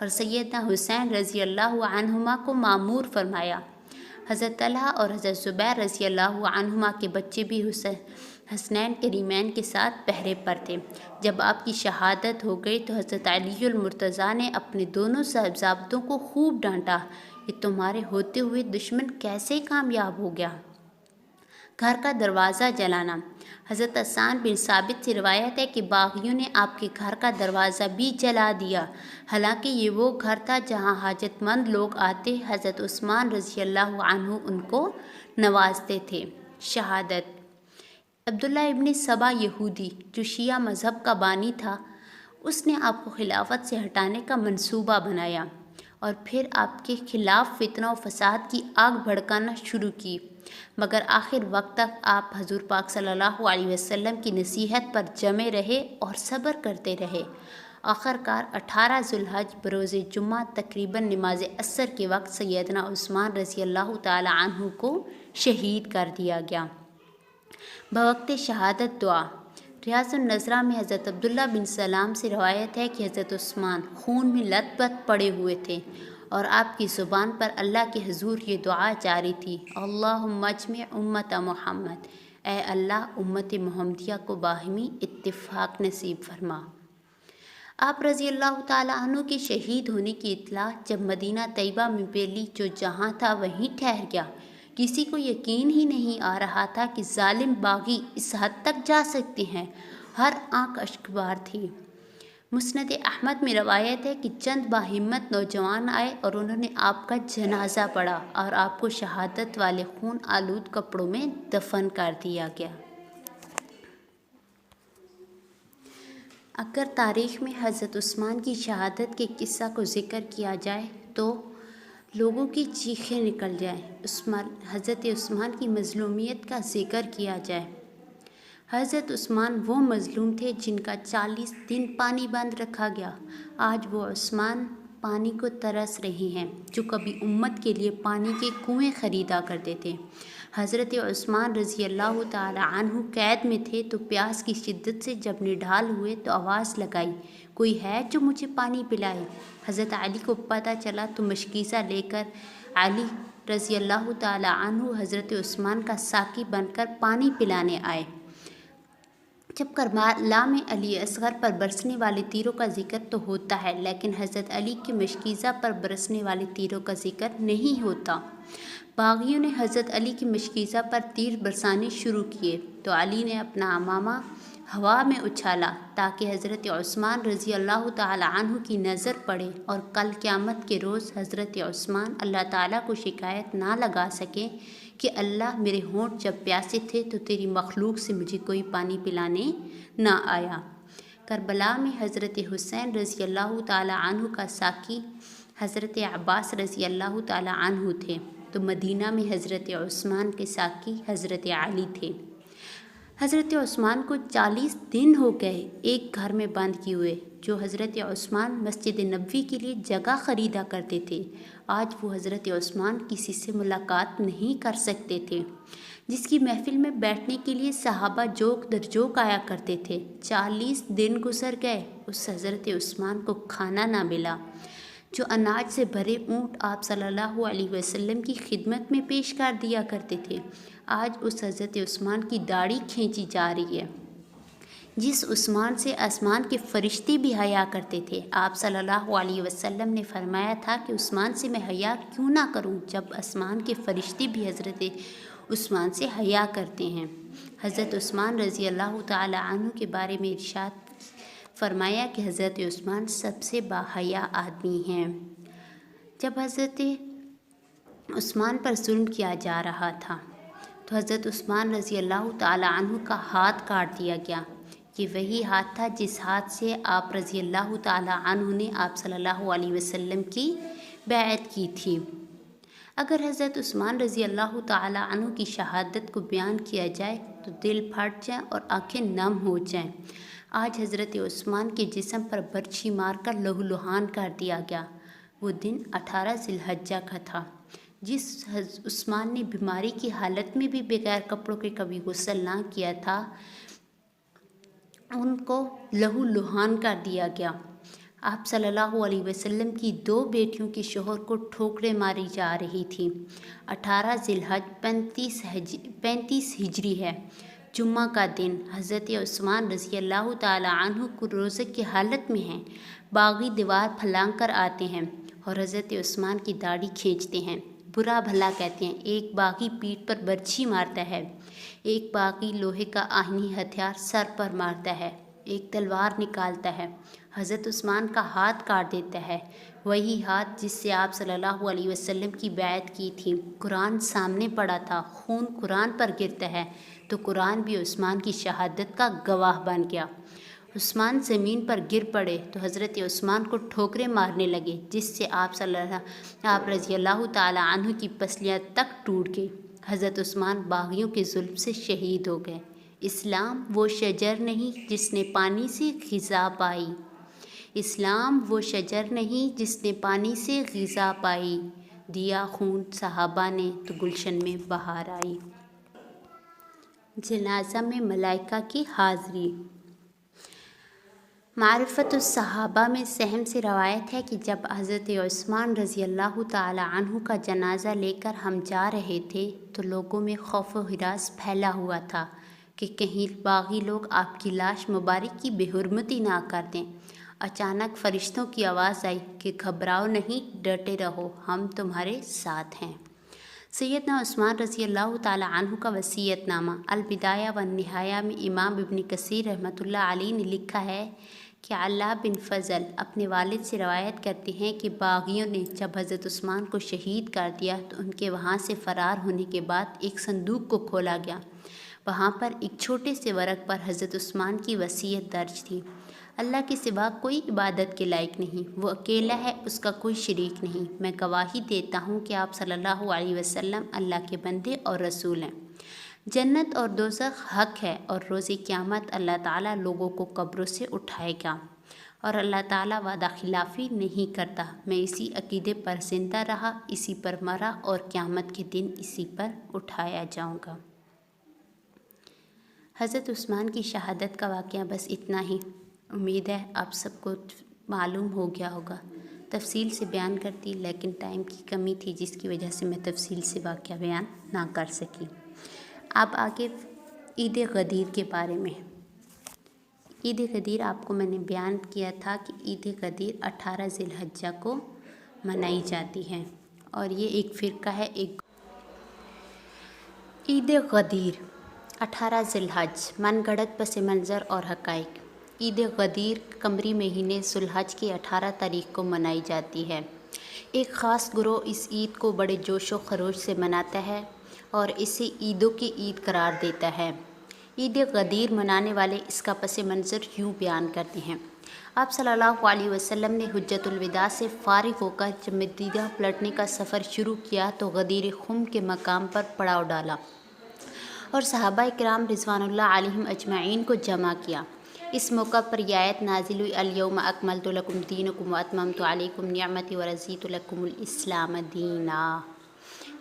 اور سیدنا حسین رضی اللہ عنہما کو مامور فرمایا۔ حضرت طلحہ اور حضرت زبیر رضی اللہ عنہما کے بچے بھی حسنین کریمین کے ساتھ پہرے پر تھے۔ جب آپ کی شہادت ہو گئی تو حضرت علی المرتضیٰ نے اپنے دونوں صاحبزادوں کو خوب ڈانٹا، یہ تمہارے ہوتے ہوئے دشمن کیسے کامیاب ہو گیا؟ گھر کا دروازہ جلانا۔ حضرت حسان بن ثابت سے روایت ہے کہ باغیوں نے آپ کے گھر کا دروازہ بھی جلا دیا، حالانکہ یہ وہ گھر تھا جہاں حاجت مند لوگ آتے، حضرت عثمان رضی اللہ عنہ ان کو نوازتے تھے۔ شہادت۔ عبداللہ ابن سبا یہودی جو شیعہ مذہب کا بانی تھا، اس نے آپ کو خلافت سے ہٹانے کا منصوبہ بنایا اور پھر آپ کے خلاف فتنہ و فساد کی آگ بھڑکانا شروع کی، مگر آخر وقت تک آپ حضور پاک صلی اللہ علیہ وسلم کی نصیحت پر جمے رہے اور صبر کرتے رہے۔ آخر کار 18 ذی الحج بروز جمعہ تقریباً نماز عصر کے وقت سیدنا عثمان رضی اللہ تعالی عنہ کو شہید کر دیا گیا۔ بوقت شہادت دعا۔ ریاض النظرہ میں حضرت عبداللہ بن سلام سے روایت ہے کہ حضرت عثمان خون میں لت پت پڑے ہوئے تھے اور آپ کی زبان پر اللہ کے حضور یہ دعا جاری تھی: اللہم اجمع امت محمد، اے اللہ امت محمدیہ کو باہمی اتفاق نصیب فرما۔ آپ رضی اللہ تعالیٰ عنہ کے شہید ہونے کی اطلاع جب مدینہ طیبہ میں پھیلی، جو جہاں تھا وہیں ٹھہر گیا۔ کسی کو یقین ہی نہیں آ رہا تھا کہ ظالم باغی اس حد تک جا سکتے ہیں، ہر آنکھ اشکبار تھی۔ مسند احمد میں روایت ہے کہ چند باہمت نوجوان آئے اور انہوں نے آپ کا جنازہ پڑھا اور آپ کو شہادت والے خون آلود کپڑوں میں دفن کر دیا گیا۔ اگر تاریخ میں حضرت عثمان کی شہادت کے قصہ کو ذکر کیا جائے تو لوگوں کی چیخیں نکل جائیں۔ حضرت عثمان کی مظلومیت کا ذکر کیا جائے۔ حضرت عثمان وہ مظلوم تھے جن کا 40 دن پانی بند رکھا گیا۔ آج وہ عثمان پانی کو ترس رہے ہیں جو کبھی امت کے لیے پانی کے کنویں خریدا کرتے تھے۔ حضرت عثمان رضی اللہ تعالی عنہ قید میں تھے تو پیاس کی شدت سے جب نڈھال ہوئے تو آواز لگائی: کوئی ہے جو مجھے پانی پلائے؟ حضرت علی کو پتہ چلا تو مشکیزہ لے کر علی رضی اللہ تعالی عنہ حضرت عثمان کا ساقی بن کر پانی پلانے آئے۔ جب کربلا میں علی اصغر پر برسنے والے تیروں کا ذکر تو ہوتا ہے، لیکن حضرت علی کے مشکیزہ پر برسنے والے تیروں کا ذکر نہیں ہوتا۔ باغیوں نے حضرت علی کی مشکیزہ پر تیر برسانے شروع کیے تو علی نے اپنا عمامہ ہوا میں اچھالا تاکہ حضرت عثمان رضی اللہ تعالی عنہ کی نظر پڑے اور کل قیامت کے روز حضرت عثمان اللہ تعالیٰ کو شکایت نہ لگا سکیں کہ اللہ میرے ہونٹ جب پیاسے تھے تو تیری مخلوق سے مجھے کوئی پانی پلانے نہ آیا۔ کربلا میں حضرت حسین رضی اللہ تعالی عنہ کا ساقی حضرت عباس رضی اللہ تعالی عنہ تھے تو مدینہ میں حضرت عثمان کے ساقی حضرت علی تھے۔ حضرت عثمان کو 40 دن ہو گئے ایک گھر میں بند کیے ہوئے۔ جو حضرت عثمان مسجد نبوی کے لیے جگہ خریدا کرتے تھے، آج وہ حضرت عثمان کسی سے ملاقات نہیں کر سکتے تھے۔ جس کی محفل میں بیٹھنے کے لیے صحابہ جوک در جوک آیا کرتے تھے، 40 دن گزر گئے، اس حضرت عثمان کو کھانا نہ ملا۔ جو اناج سے بھرے اونٹ آپ صلی اللہ علیہ وسلم کی خدمت میں پیش کر دیا کرتے تھے، آج اس حضرت عثمان کی داڑھی کھینچی جا رہی ہے۔ جس عثمان سے آسمان کے فرشتے بھی حیا کرتے تھے، آپ صلی اللہ علیہ وسلم نے فرمایا تھا کہ عثمان سے میں حیا کیوں نہ کروں جب آسمان کے فرشتے بھی حضرت عثمان سے حیا کرتے ہیں۔ حضرت عثمان رضی اللہ تعالی عنہ کے بارے میں ارشاد فرمایا کہ حضرت عثمان سب سے باحیا آدمی ہیں۔ جب حضرت عثمان پر ظلم کیا جا رہا تھا تو حضرت عثمان رضی اللہ تعالی عنہ کا ہاتھ کاٹ دیا گیا۔ یہ وہی ہاتھ تھا جس ہاتھ سے آپ رضی اللہ تعالی عنہ نے آپ صلی اللہ علیہ وسلم کی بیعت کی تھی۔ اگر حضرت عثمان رضی اللہ تعالی عنہ کی شہادت کو بیان کیا جائے تو دل پھٹ جائیں اور آنکھیں نم ہو جائیں۔ آج حضرت عثمان کے جسم پر برچھی مار کر لہو لہان کر دیا گیا۔ وہ دن 18 ذی الحجہ کا تھا۔ جس عثمان نے بیماری کی حالت میں بھی بغیر کپڑوں کے کبھی غسل نہ کیا تھا، ان کو لہو لہان کر دیا گیا۔ آپ صلی اللہ علیہ وسلم کی 2 بیٹیوں کے شوہر کو ٹھوکریں ماری جا رہی تھیں۔ 18 ذی الحج 35 ہجری ہے، جمعہ کا دن۔ حضرت عثمان رضی اللہ تعالی عنہ کو روزے کی حالت میں ہیں، باغی دیوار پھلانگ کر آتے ہیں اور حضرت عثمان کی داڑھی کھینچتے ہیں۔ برا بھلا کہتے ہیں۔ ایک باغی پیٹھ پر برچھی مارتا ہے، ایک باغی لوہے کا آہنی ہتھیار سر پر مارتا ہے، ایک تلوار نکالتا ہے، حضرت عثمان کا ہاتھ کاٹ دیتا ہے، وہی ہاتھ جس سے آپ صلی اللہ علیہ وسلم کی بیعت کی تھی۔ قرآن سامنے پڑا تھا، خون قرآن پر گرتا ہے تو قرآن بھی عثمان کی شہادت کا گواہ بن گیا۔ عثمان زمین پر گر پڑے تو حضرت عثمان کو ٹھوکریں مارنے لگے، جس سے آپ رضی اللہ تعالی عنہ کی پسلیاں تک ٹوٹ گئی۔ حضرت عثمان باغیوں کے ظلم سے شہید ہو گئے۔ اسلام وہ شجر نہیں جس نے پانی سے غذا پائی، اسلام وہ شجر نہیں جس نے پانی سے غذا پائی، دیا خون صحابہ نے تو گلشن میں بہار آئی۔ جنازہ میں ملائکہ کی حاضری۔ معرفت الصحابہ میں سہم سے روایت ہے کہ جب حضرت عثمان رضی اللہ تعالی عنہ کا جنازہ لے کر ہم جا رہے تھے تو لوگوں میں خوف و ہراس پھیلا ہوا تھا کہ کہیں باغی لوگ آپ کی لاش مبارک کی بے حرمتی نہ کر دیں۔ اچانک فرشتوں کی آواز آئی کہ گھبراؤ نہیں، ڈٹے رہو، ہم تمہارے ساتھ ہیں۔ سیدنا عثمان رضی اللہ تعالی عنہ کا وصیت نامہ۔ البدایہ والنہایہ میں امام ابن کثیر رحمۃ اللہ علیہ نے لکھا ہے کہ علاء بن فضل اپنے والد سے روایت کرتے ہیں کہ باغیوں نے جب حضرت عثمان کو شہید کر دیا تو ان کے وہاں سے فرار ہونے کے بعد ایک صندوق کو کھولا گیا۔ وہاں پر ایک چھوٹے سے ورق پر حضرت عثمان کی وصیت درج تھی: اللہ کے سوا کوئی عبادت کے لائق نہیں، وہ اکیلا ہے، اس کا کوئی شریک نہیں، میں گواہی دیتا ہوں کہ آپ صلی اللہ علیہ وسلم اللہ کے بندے اور رسول ہیں۔ جنت اور دوزخ حق ہے اور روز قیامت اللہ تعالیٰ لوگوں کو قبروں سے اٹھائے گا اور اللہ تعالیٰ وعدہ خلافی نہیں کرتا۔ میں اسی عقیدے پر زندہ رہا، اسی پر مرا اور قیامت کے دن اسی پر اٹھایا جاؤں گا۔ حضرت عثمان کی شہادت کا واقعہ بس اتنا ہی۔ امید ہے آپ سب کو معلوم ہو گیا ہوگا۔ تفصیل سے بیان کرتی لیکن ٹائم کی کمی تھی، جس کی وجہ سے میں تفصیل سے واقعہ بیان نہ کر سکی۔ اب آگے عید غدیر کے بارے میں۔ عید غدیر آپ کو میں نے بیان کیا تھا کہ عید غدیر 18 ذی الحجہ کو منائی جاتی ہے اور یہ ایک فرقہ ہے۔ عید غدیر 18 ذی الحج، من گھڑت پس منظر اور حقائق۔ عید غدیر قمری مہینے ذی الحج کی 18 تاریخ کو منائی جاتی ہے۔ ایک خاص گروہ اس عید کو بڑے جوش و خروش سے مناتا ہے اور اسے عیدوں کی عید قرار دیتا ہے۔ عید غدیر منانے والے اس کا پس منظر یوں بیان کرتے ہیں: آپ صلی اللہ علیہ وسلم نے حجۃ الوداع سے فارغ ہو کر جب مدینہ پلٹنے کا سفر شروع کیا تو غدیر خم کے مقام پر پڑاؤ ڈالا اور صحابہ کرام رضوان اللہ علیہم اجمعین کو جمع کیا۔ اس موقع پر یہ آیت نازل ہوئی: الیوم اکملت لکم دینکم واتممت علیکم نعمتی ورضیت لکم الاسلام دینا۔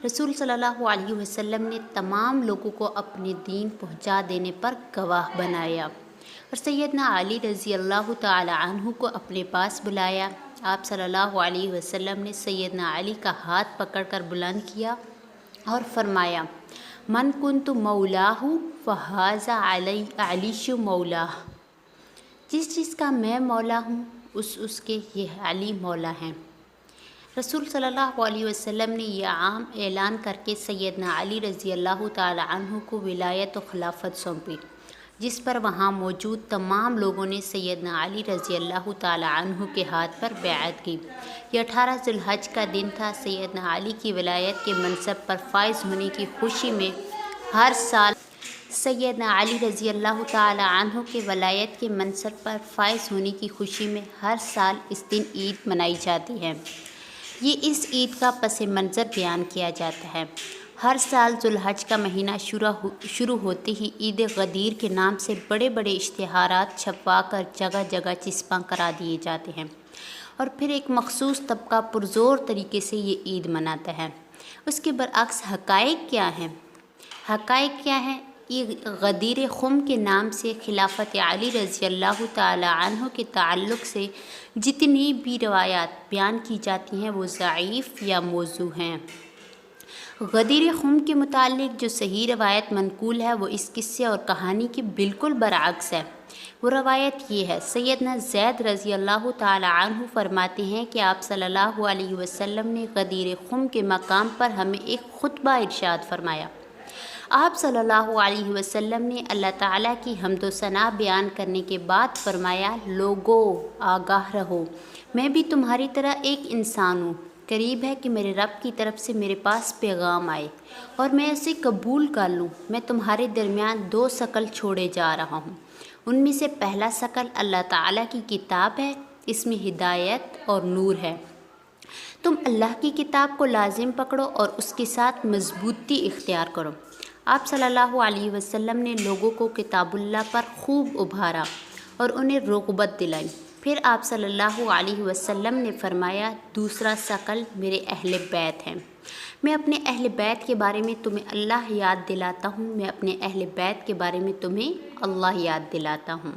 رسول صلی اللہ علیہ وسلم نے تمام لوگوں کو اپنے دین پہنچا دینے پر گواہ بنایا اور سیدنا علی رضی اللہ تعالی عنہ کو اپنے پاس بلایا۔ آپ صلی اللہ علیہ وسلم نے سیدنا علی کا ہاتھ پکڑ کر بلند کیا اور فرمایا: من کنت مولاہ فہذا علی مولاہ۔ جس کا میں مولا ہوں اس کے یہ علی مولا ہیں۔ رسول صلی اللہ علیہ وسلم نے یہ عام اعلان کر کے سیدنا علی رضی اللہ تعالی عنہ کو ولایت و خلافت سونپی، جس پر وہاں موجود تمام لوگوں نے سیدنا علی رضی اللہ تعالی عنہ کے ہاتھ پر بیعت کی۔ یہ 18 ذی الحج کا دن تھا۔ سیدنا علی کی ولایت کے منصب پر فائز ہونے کی خوشی میں ہر سال سیدنا علی رضی اللہ تعالی عنہ کے ولایت کے منصب پر فائز ہونے کی خوشی میں ہر سال اس دن عید منائی جاتی ہے۔ یہ اس عید کا پس منظر بیان کیا جاتا ہے۔ ہر سال ذی الحج کا مہینہ شروع ہوتے ہی عید غدیر کے نام سے بڑے بڑے اشتہارات چھپوا کر جگہ جگہ چسپاں کرا دیے جاتے ہیں اور پھر ایک مخصوص طبقہ پرزور طریقے سے یہ عید مناتا ہے۔ اس کے برعکس حقائق کیا ہیں؟ حقائق کیا ہیں؟ یہ غدیر خم کے نام سے خلافت علی رضی اللہ تعالی عنہ کے تعلق سے جتنی بھی روایات بیان کی جاتی ہیں وہ ضعیف یا موضوع ہیں۔ غدیر خم کے متعلق جو صحیح روایت منقول ہے وہ اس قصے اور کہانی کے بالکل برعکس ہے۔ وہ روایت یہ ہے، سیدنا زید رضی اللہ تعالی عنہ فرماتے ہیں کہ آپ صلی اللہ علیہ وسلم نے غدیر خم کے مقام پر ہمیں ایک خطبہ ارشاد فرمایا۔ آپ صلی اللہ علیہ وسلم نے اللہ تعالیٰ کی حمد و ثنا بیان کرنے کے بعد فرمایا، لوگو آگاہ رہو، میں بھی تمہاری طرح ایک انسان ہوں، قریب ہے کہ میرے رب کی طرف سے میرے پاس پیغام آئے اور میں اسے قبول کر لوں۔ میں تمہارے درمیان 2 شکل چھوڑے جا رہا ہوں، ان میں سے پہلا شکل اللہ تعالیٰ کی کتاب ہے، اس میں ہدایت اور نور ہے۔ تم اللہ کی کتاب کو لازم پکڑو اور اس کے ساتھ مضبوطی اختیار کرو۔ آپ صلی اللہ علیہ وسلم نے لوگوں کو کتاب اللہ پر خوب ابھارا اور انہیں رغبت دلائی۔ پھر آپ صلی اللہ علیہ وسلم نے فرمایا، دوسرا شکل میرے اہل بیت ہیں۔ میں اپنے اہل بیت کے بارے میں تمہیں اللہ یاد دلاتا ہوں، میں اپنے اہل بیت کے بارے میں تمہیں اللہ یاد دلاتا ہوں۔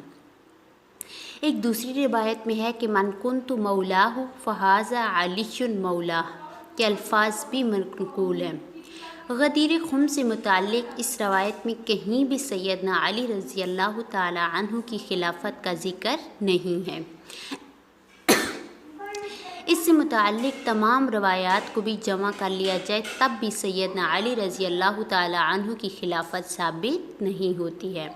ایک دوسری روایت میں ہے کہ من کنت مولاہ فہذا علی مولاہ کے الفاظ بھی منقول ہیں۔ غدیر خم سے متعلق اس روایت میں کہیں بھی سیدنا علی رضی اللہ تعالی عنہ کی خلافت کا ذکر نہیں ہے۔ اس سے متعلق تمام روایات کو بھی جمع کر لیا جائے تب بھی سیدنا علی رضی اللہ تعالی عنہ کی خلافت ثابت نہیں ہوتی ہے۔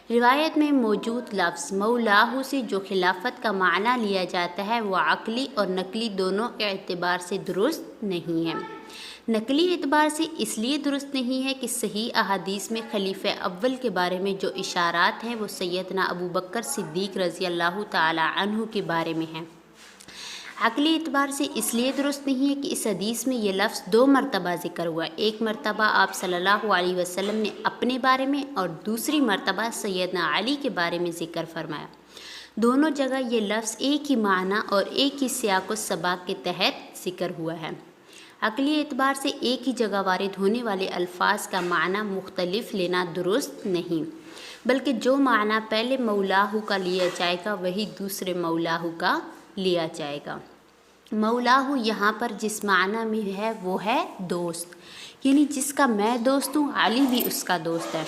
روایت میں موجود لفظ مولاہ سے جو خلافت کا معنی لیا جاتا ہے وہ عقلی اور نقلی دونوں اعتبار سے درست نہیں ہے۔ نقلی اعتبار سے اس لیے درست نہیں ہے کہ صحیح احادیث میں خلیفہ اول کے بارے میں جو اشارات ہیں وہ سیدنا ابو بکر صدیق رضی اللہ تعالی عنہ کے بارے میں ہیں۔ عقلی اعتبار سے اس لیے درست نہیں ہے کہ اس حدیث میں یہ لفظ 2 مرتبہ ذکر ہوا ہے، ایک مرتبہ آپ صلی اللہ علیہ وسلم نے اپنے بارے میں اور دوسری مرتبہ سیدنا علی کے بارے میں ذکر فرمایا۔ دونوں جگہ یہ لفظ ایک ہی معنی اور ایک ہی سیاق و سباق کے تحت ذکر ہوا ہے۔ عقلی اعتبار سے ایک ہی جگہ وارد ہونے والے الفاظ کا معنی مختلف لینا درست نہیں، بلکہ جو معنی پہلے مولاہ کا لیا جائے گا وہی دوسرے مولاہ کا لیا جائے گا۔ مولاہ یہاں پر جس معنی میں ہے وہ ہے دوست، یعنی جس کا میں دوست ہوں علی بھی اس کا دوست ہے۔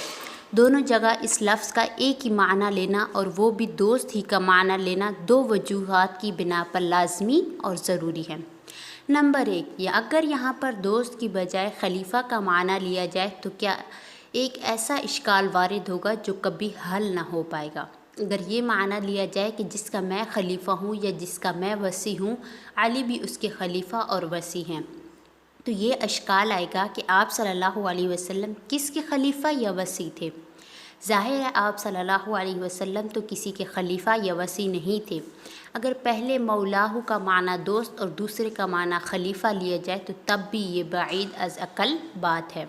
دونوں جگہ اس لفظ کا ایک ہی معنی لینا اور وہ بھی دوست ہی کا معنی لینا 2 وجوہات کی بنا پر لازمی اور ضروری ہے۔ نمبر 1، اگر یہاں پر دوست کی بجائے خلیفہ کا معنی لیا جائے تو کیا ایک ایسا اشکال وارد ہوگا جو کبھی حل نہ ہو پائے گا۔ اگر یہ معنی لیا جائے کہ جس کا میں خلیفہ ہوں یا جس کا میں وصی ہوں علی بھی اس کے خلیفہ اور وصی ہیں، تو یہ اشکال آئے گا کہ آپ صلی اللہ علیہ وسلم کس کے خلیفہ یا وصی تھے۔ ظاہر ہے آپ صلی اللہ علیہ وسلم تو کسی کے خلیفہ یا وصی نہیں تھے۔ اگر پہلے مولاہ کا معنی دوست اور دوسرے کا معنی خلیفہ لیا جائے تو تب بھی یہ بعید از عقل بات ہے۔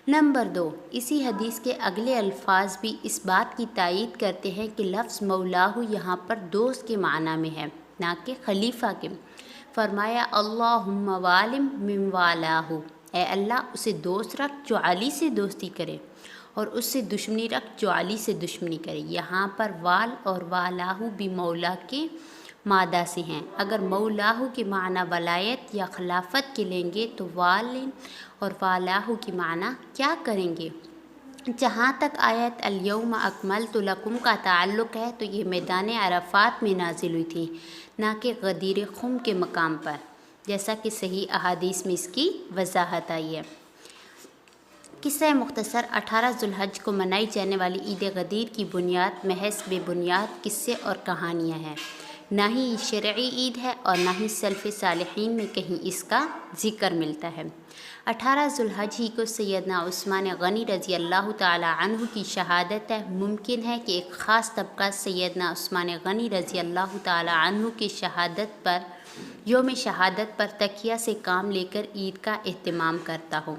نمبر 2، اسی حدیث کے اگلے الفاظ بھی اس بات کی تائید کرتے ہیں کہ لفظ مولاہ یہاں پر دوست کے معنی میں ہے نہ کہ خلیفہ کے۔ فرمایا، اللہم والم من والاہ، اے اللہ اسے دوست رکھ جو علی سے دوستی کرے اور اس سے دشمنی رکھ جو علی سے دشمنی کرے۔ یہاں پر وال اور والاہ بھی مولا کے مادہ سے ہیں۔ اگر مولاہ کے معنی ولایت یا خلافت کے لیں گے تو والن اور والاہ کی معنی کیا کریں گے؟ جہاں تک آیت الیوم اکملت لکم کا تعلق ہے تو یہ میدان عرفات میں نازل ہوئی تھی، نہ کہ غدیر خم کے مقام پر، جیسا کہ صحیح احادیث میں اس کی وضاحت آئی ہے۔ قصہ مختصر، 18 ذو الحج کو منائی جانے والی عید غدیر کی بنیاد محض بے بنیاد قصے اور کہانیاں ہیں، نہ ہی یہ شرعی عید ہے اور نہ ہی سلف صالحین میں کہیں اس کا ذکر ملتا ہے۔ 18 ذو الحج ہی کو سیدنا عثمان غنی رضی اللہ تعالی عنہ کی شہادت ہے۔ ممکن ہے کہ ایک خاص طبقہ سیدنا عثمان غنی رضی اللہ تعالی عنہ کی شہادت پر یوم شہادت پر تقیہ سے کام لے کر عید کا اہتمام کرتا ہو۔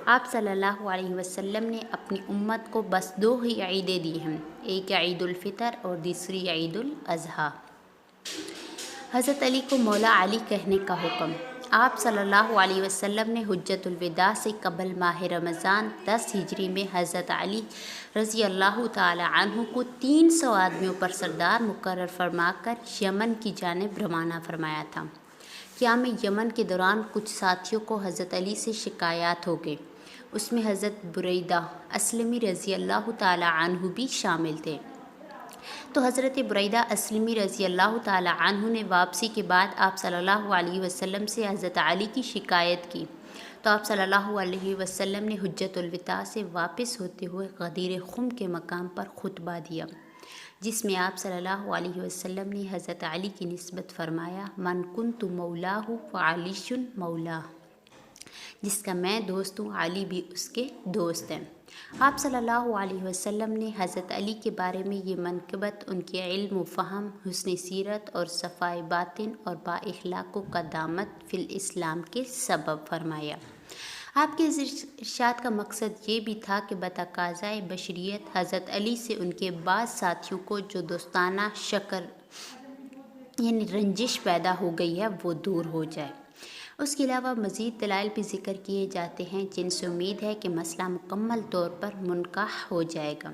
آپ صلی اللہ علیہ وسلم نے اپنی امت کو بس 2 ہی عیدیں دی ہیں، ایک عید الفطر اور دوسری عید الاضحیٰ۔ حضرت علی کو مولا علی کہنے کا حکم۔ آپ صلی اللہ علیہ وسلم نے حجۃ الوداع سے قبل ماہ رمضان 10 ہجری میں حضرت علی رضی اللہ تعالی عنہ کو 300 آدمیوں پر سردار مقرر فرما کر یمن کی جانب روانہ فرمایا تھا۔ قیام یمن کے دوران کچھ ساتھیوں کو حضرت علی سے شکایات ہو گئے، اس میں حضرت بریدہ اسلمی رضی اللہ تعالی عنہ بھی شامل تھے۔ تو حضرت بریدہ اسلمی رضی اللہ تعالی عنہ نے واپسی کے بعد آپ صلی اللہ علیہ وسلم سے حضرت علی کی شکایت کی، تو آپ صلی اللہ علیہ وسلم نے حجۃ الوداع سے واپس ہوتے ہوئے غدیر خم کے مقام پر خطبہ دیا، جس میں آپ صلی اللہ علیہ وسلم نے حضرت علی کی نسبت فرمایا، من کنت مولاہ فعلی مولاہ، جس کا میں دوست ہوں علی بھی اس کے دوست ہیں۔ آپ صلی اللہ علیہ وسلم نے حضرت علی کے بارے میں یہ منقبت ان کے علم و فہم، حسن سیرت اور صفائے باطن اور با اخلاق و قدامت فی الاسلام کے سبب فرمایا۔ آپ کے ارشاد کا مقصد یہ بھی تھا کہ بتقاضائے بشریت حضرت علی سے ان کے بعض ساتھیوں کو جو دوستانہ شکر یعنی رنجش پیدا ہو گئی ہے وہ دور ہو جائے۔ اس کے علاوہ مزید دلائل بھی ذکر کیے جاتے ہیں جن سے امید ہے کہ مسئلہ مکمل طور پر منقاح ہو جائے گا۔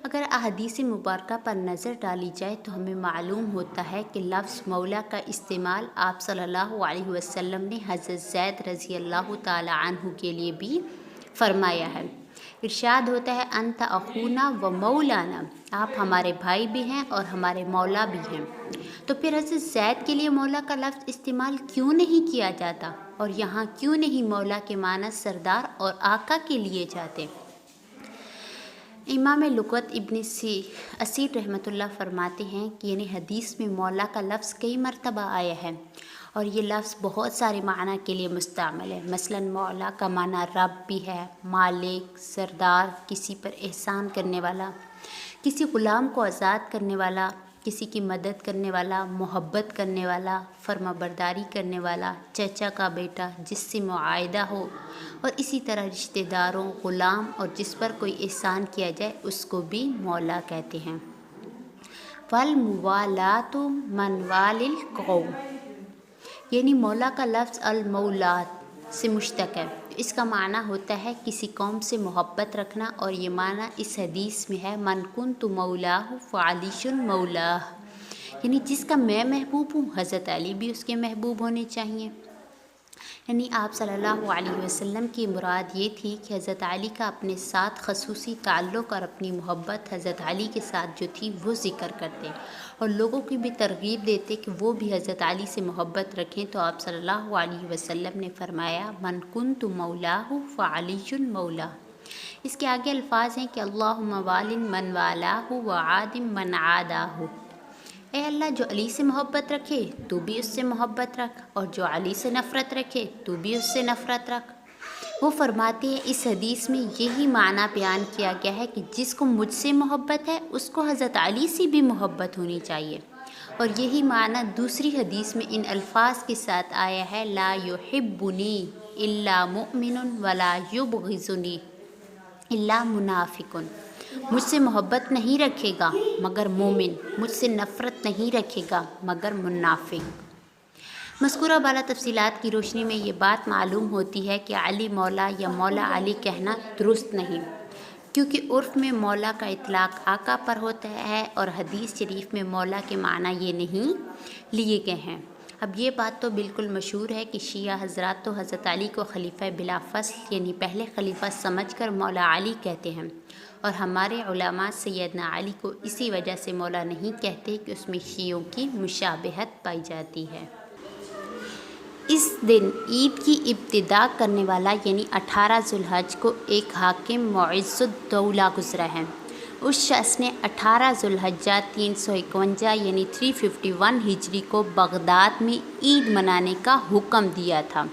اگر احادیث مبارکہ پر نظر ڈالی جائے تو ہمیں معلوم ہوتا ہے کہ لفظ مولا کا استعمال آپ صلی اللہ علیہ وسلم نے حضرت زید رضی اللہ تعالی عنہ کے لیے بھی فرمایا ہے۔ ارشاد ہوتا ہے، انت اخونا و مولانا، آپ ہمارے بھائی بھی ہیں اور ہمارے مولا بھی ہیں۔ تو پھر حضرت زید کے لیے مولا کا لفظ استعمال کیوں نہیں کیا جاتا، اور یہاں کیوں نہیں مولا کے معنی سردار اور آقا کے لیے جاتے؟ امام لغت ابن اسیر رحمۃ اللہ فرماتے ہیں کہ یعنی حدیث میں مولا کا لفظ کئی مرتبہ آیا ہے، اور یہ لفظ بہت سارے معنی کے لیے مستعمل ہے۔ مثلا مولا کا معنی رب بھی ہے، مالک، سردار، کسی پر احسان کرنے والا، کسی غلام کو آزاد کرنے والا، کسی کی مدد کرنے والا، محبت کرنے والا، فرما برداری کرنے والا، چچا کا بیٹا جس سے معاہدہ ہو، اور اسی طرح رشتہ داروں، غلام اور جس پر کوئی احسان کیا جائے اس کو بھی مولا کہتے ہیں۔ والموالات من وال القوم، یعنی مولا کا لفظ المولات سے مشتق ہے، اس کا معنی ہوتا ہے کسی قوم سے محبت رکھنا، اور یہ معنی اس حدیث میں ہے، من کنت مولاہ فعلی مولاہ، یعنی جس کا میں محبوب ہوں حضرت علی بھی اس کے محبوب ہونے چاہیے۔ یعنی آپ صلی اللہ علیہ وسلم کی مراد یہ تھی کہ حضرت علی کا اپنے ساتھ خصوصی تعلق اور اپنی محبت حضرت علی کے ساتھ جو تھی وہ ذکر کرتے، اور لوگوں کی بھی ترغیب دیتے کہ وہ بھی حضرت علی سے محبت رکھیں۔ تو آپ صلی اللہ علیہ وسلم نے فرمایا، من کنت مولاہ فعلی مولاہ۔ اس کے آگے الفاظ ہیں کہ اللہم وال من والاہ وعادم من عاداہ، اے اللہ جو علی سے محبت رکھے تو بھی اس سے محبت رکھ، اور جو علی سے نفرت رکھے تو بھی اس سے نفرت رکھ۔ وہ فرماتے ہیں اس حدیث میں یہی معنی بیان کیا گیا ہے کہ جس کو مجھ سے محبت ہے اس کو حضرت علی سے بھی محبت ہونی چاہیے، اور یہی معنی دوسری حدیث میں ان الفاظ کے ساتھ آیا ہے، لا یحبنی الا مؤمن ولا یبغضنی الا منافق، مجھ سے محبت نہیں رکھے گا مگر مومن، مجھ سے نفرت نہیں رکھے گا مگر منافق۔ مذکورہ بالا تفصیلات کی روشنی میں یہ بات معلوم ہوتی ہے کہ علی مولا یا مولا علی کہنا درست نہیں، کیونکہ عرف میں مولا کا اطلاق آقا پر ہوتا ہے، اور حدیث شریف میں مولا کے معنی یہ نہیں لیے گئے ہیں۔ اب یہ بات تو بالکل مشہور ہے کہ شیعہ حضرات تو حضرت علی کو خلیفہ بلا فصل یعنی پہلے خلیفہ سمجھ کر مولا علی کہتے ہیں، اور ہمارے علماء سیدنا علی کو اسی وجہ سے مولا نہیں کہتے کہ اس میں شیعوں کی مشابہت پائی جاتی ہے۔ اس دن عید کی ابتدا کرنے والا یعنی 18 ذو الحج کو ایک حاکم معز الدولہ گزرا ہے۔ اس شخص نے 18 ذو الحجہ 351 یعنی 351 ہجری کو بغداد میں عید منانے کا حکم دیا تھا،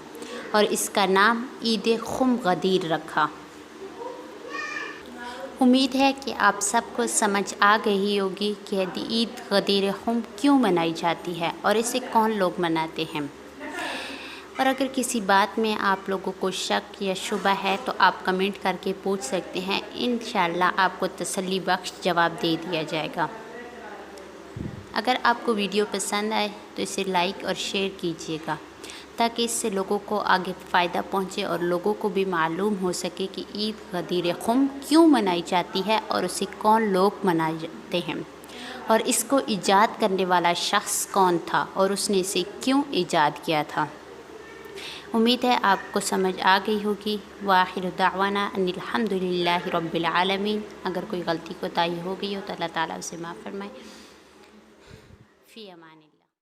اور اس کا نام عید خم غدیر رکھا۔ امید ہے کہ آپ سب کو سمجھ آ گئی ہوگی کہ عید غدیر خم کیوں منائی جاتی ہے اور اسے کون لوگ مناتے ہیں، اور اگر کسی بات میں آپ لوگوں کو شک یا شبہ ہے تو آپ کمنٹ کر کے پوچھ سکتے ہیں، انشاءاللہ آپ کو تسلی بخش جواب دے دیا جائے گا۔ اگر آپ کو ویڈیو پسند آئے تو اسے لائک اور شیئر کیجیے گا، تاکہ اس سے لوگوں کو آگے فائدہ پہنچے اور لوگوں کو بھی معلوم ہو سکے کہ عید غدیر خم کیوں منائی جاتی ہے اور اسے کون لوگ مناتے ہیں، اور اس کو ایجاد کرنے والا شخص کون تھا اور اس نے اسے کیوں ایجاد کیا تھا۔ امید ہے آپ کو سمجھ آ گئی ہوگی۔ وآخر دعوانا ان الحمد للہ رب العالمین۔ اگر کوئی غلطی کوتاہی ہو گئی ہو تو اللہ تعالیٰ اسے معاف فرمائے۔ فی امان اللہ۔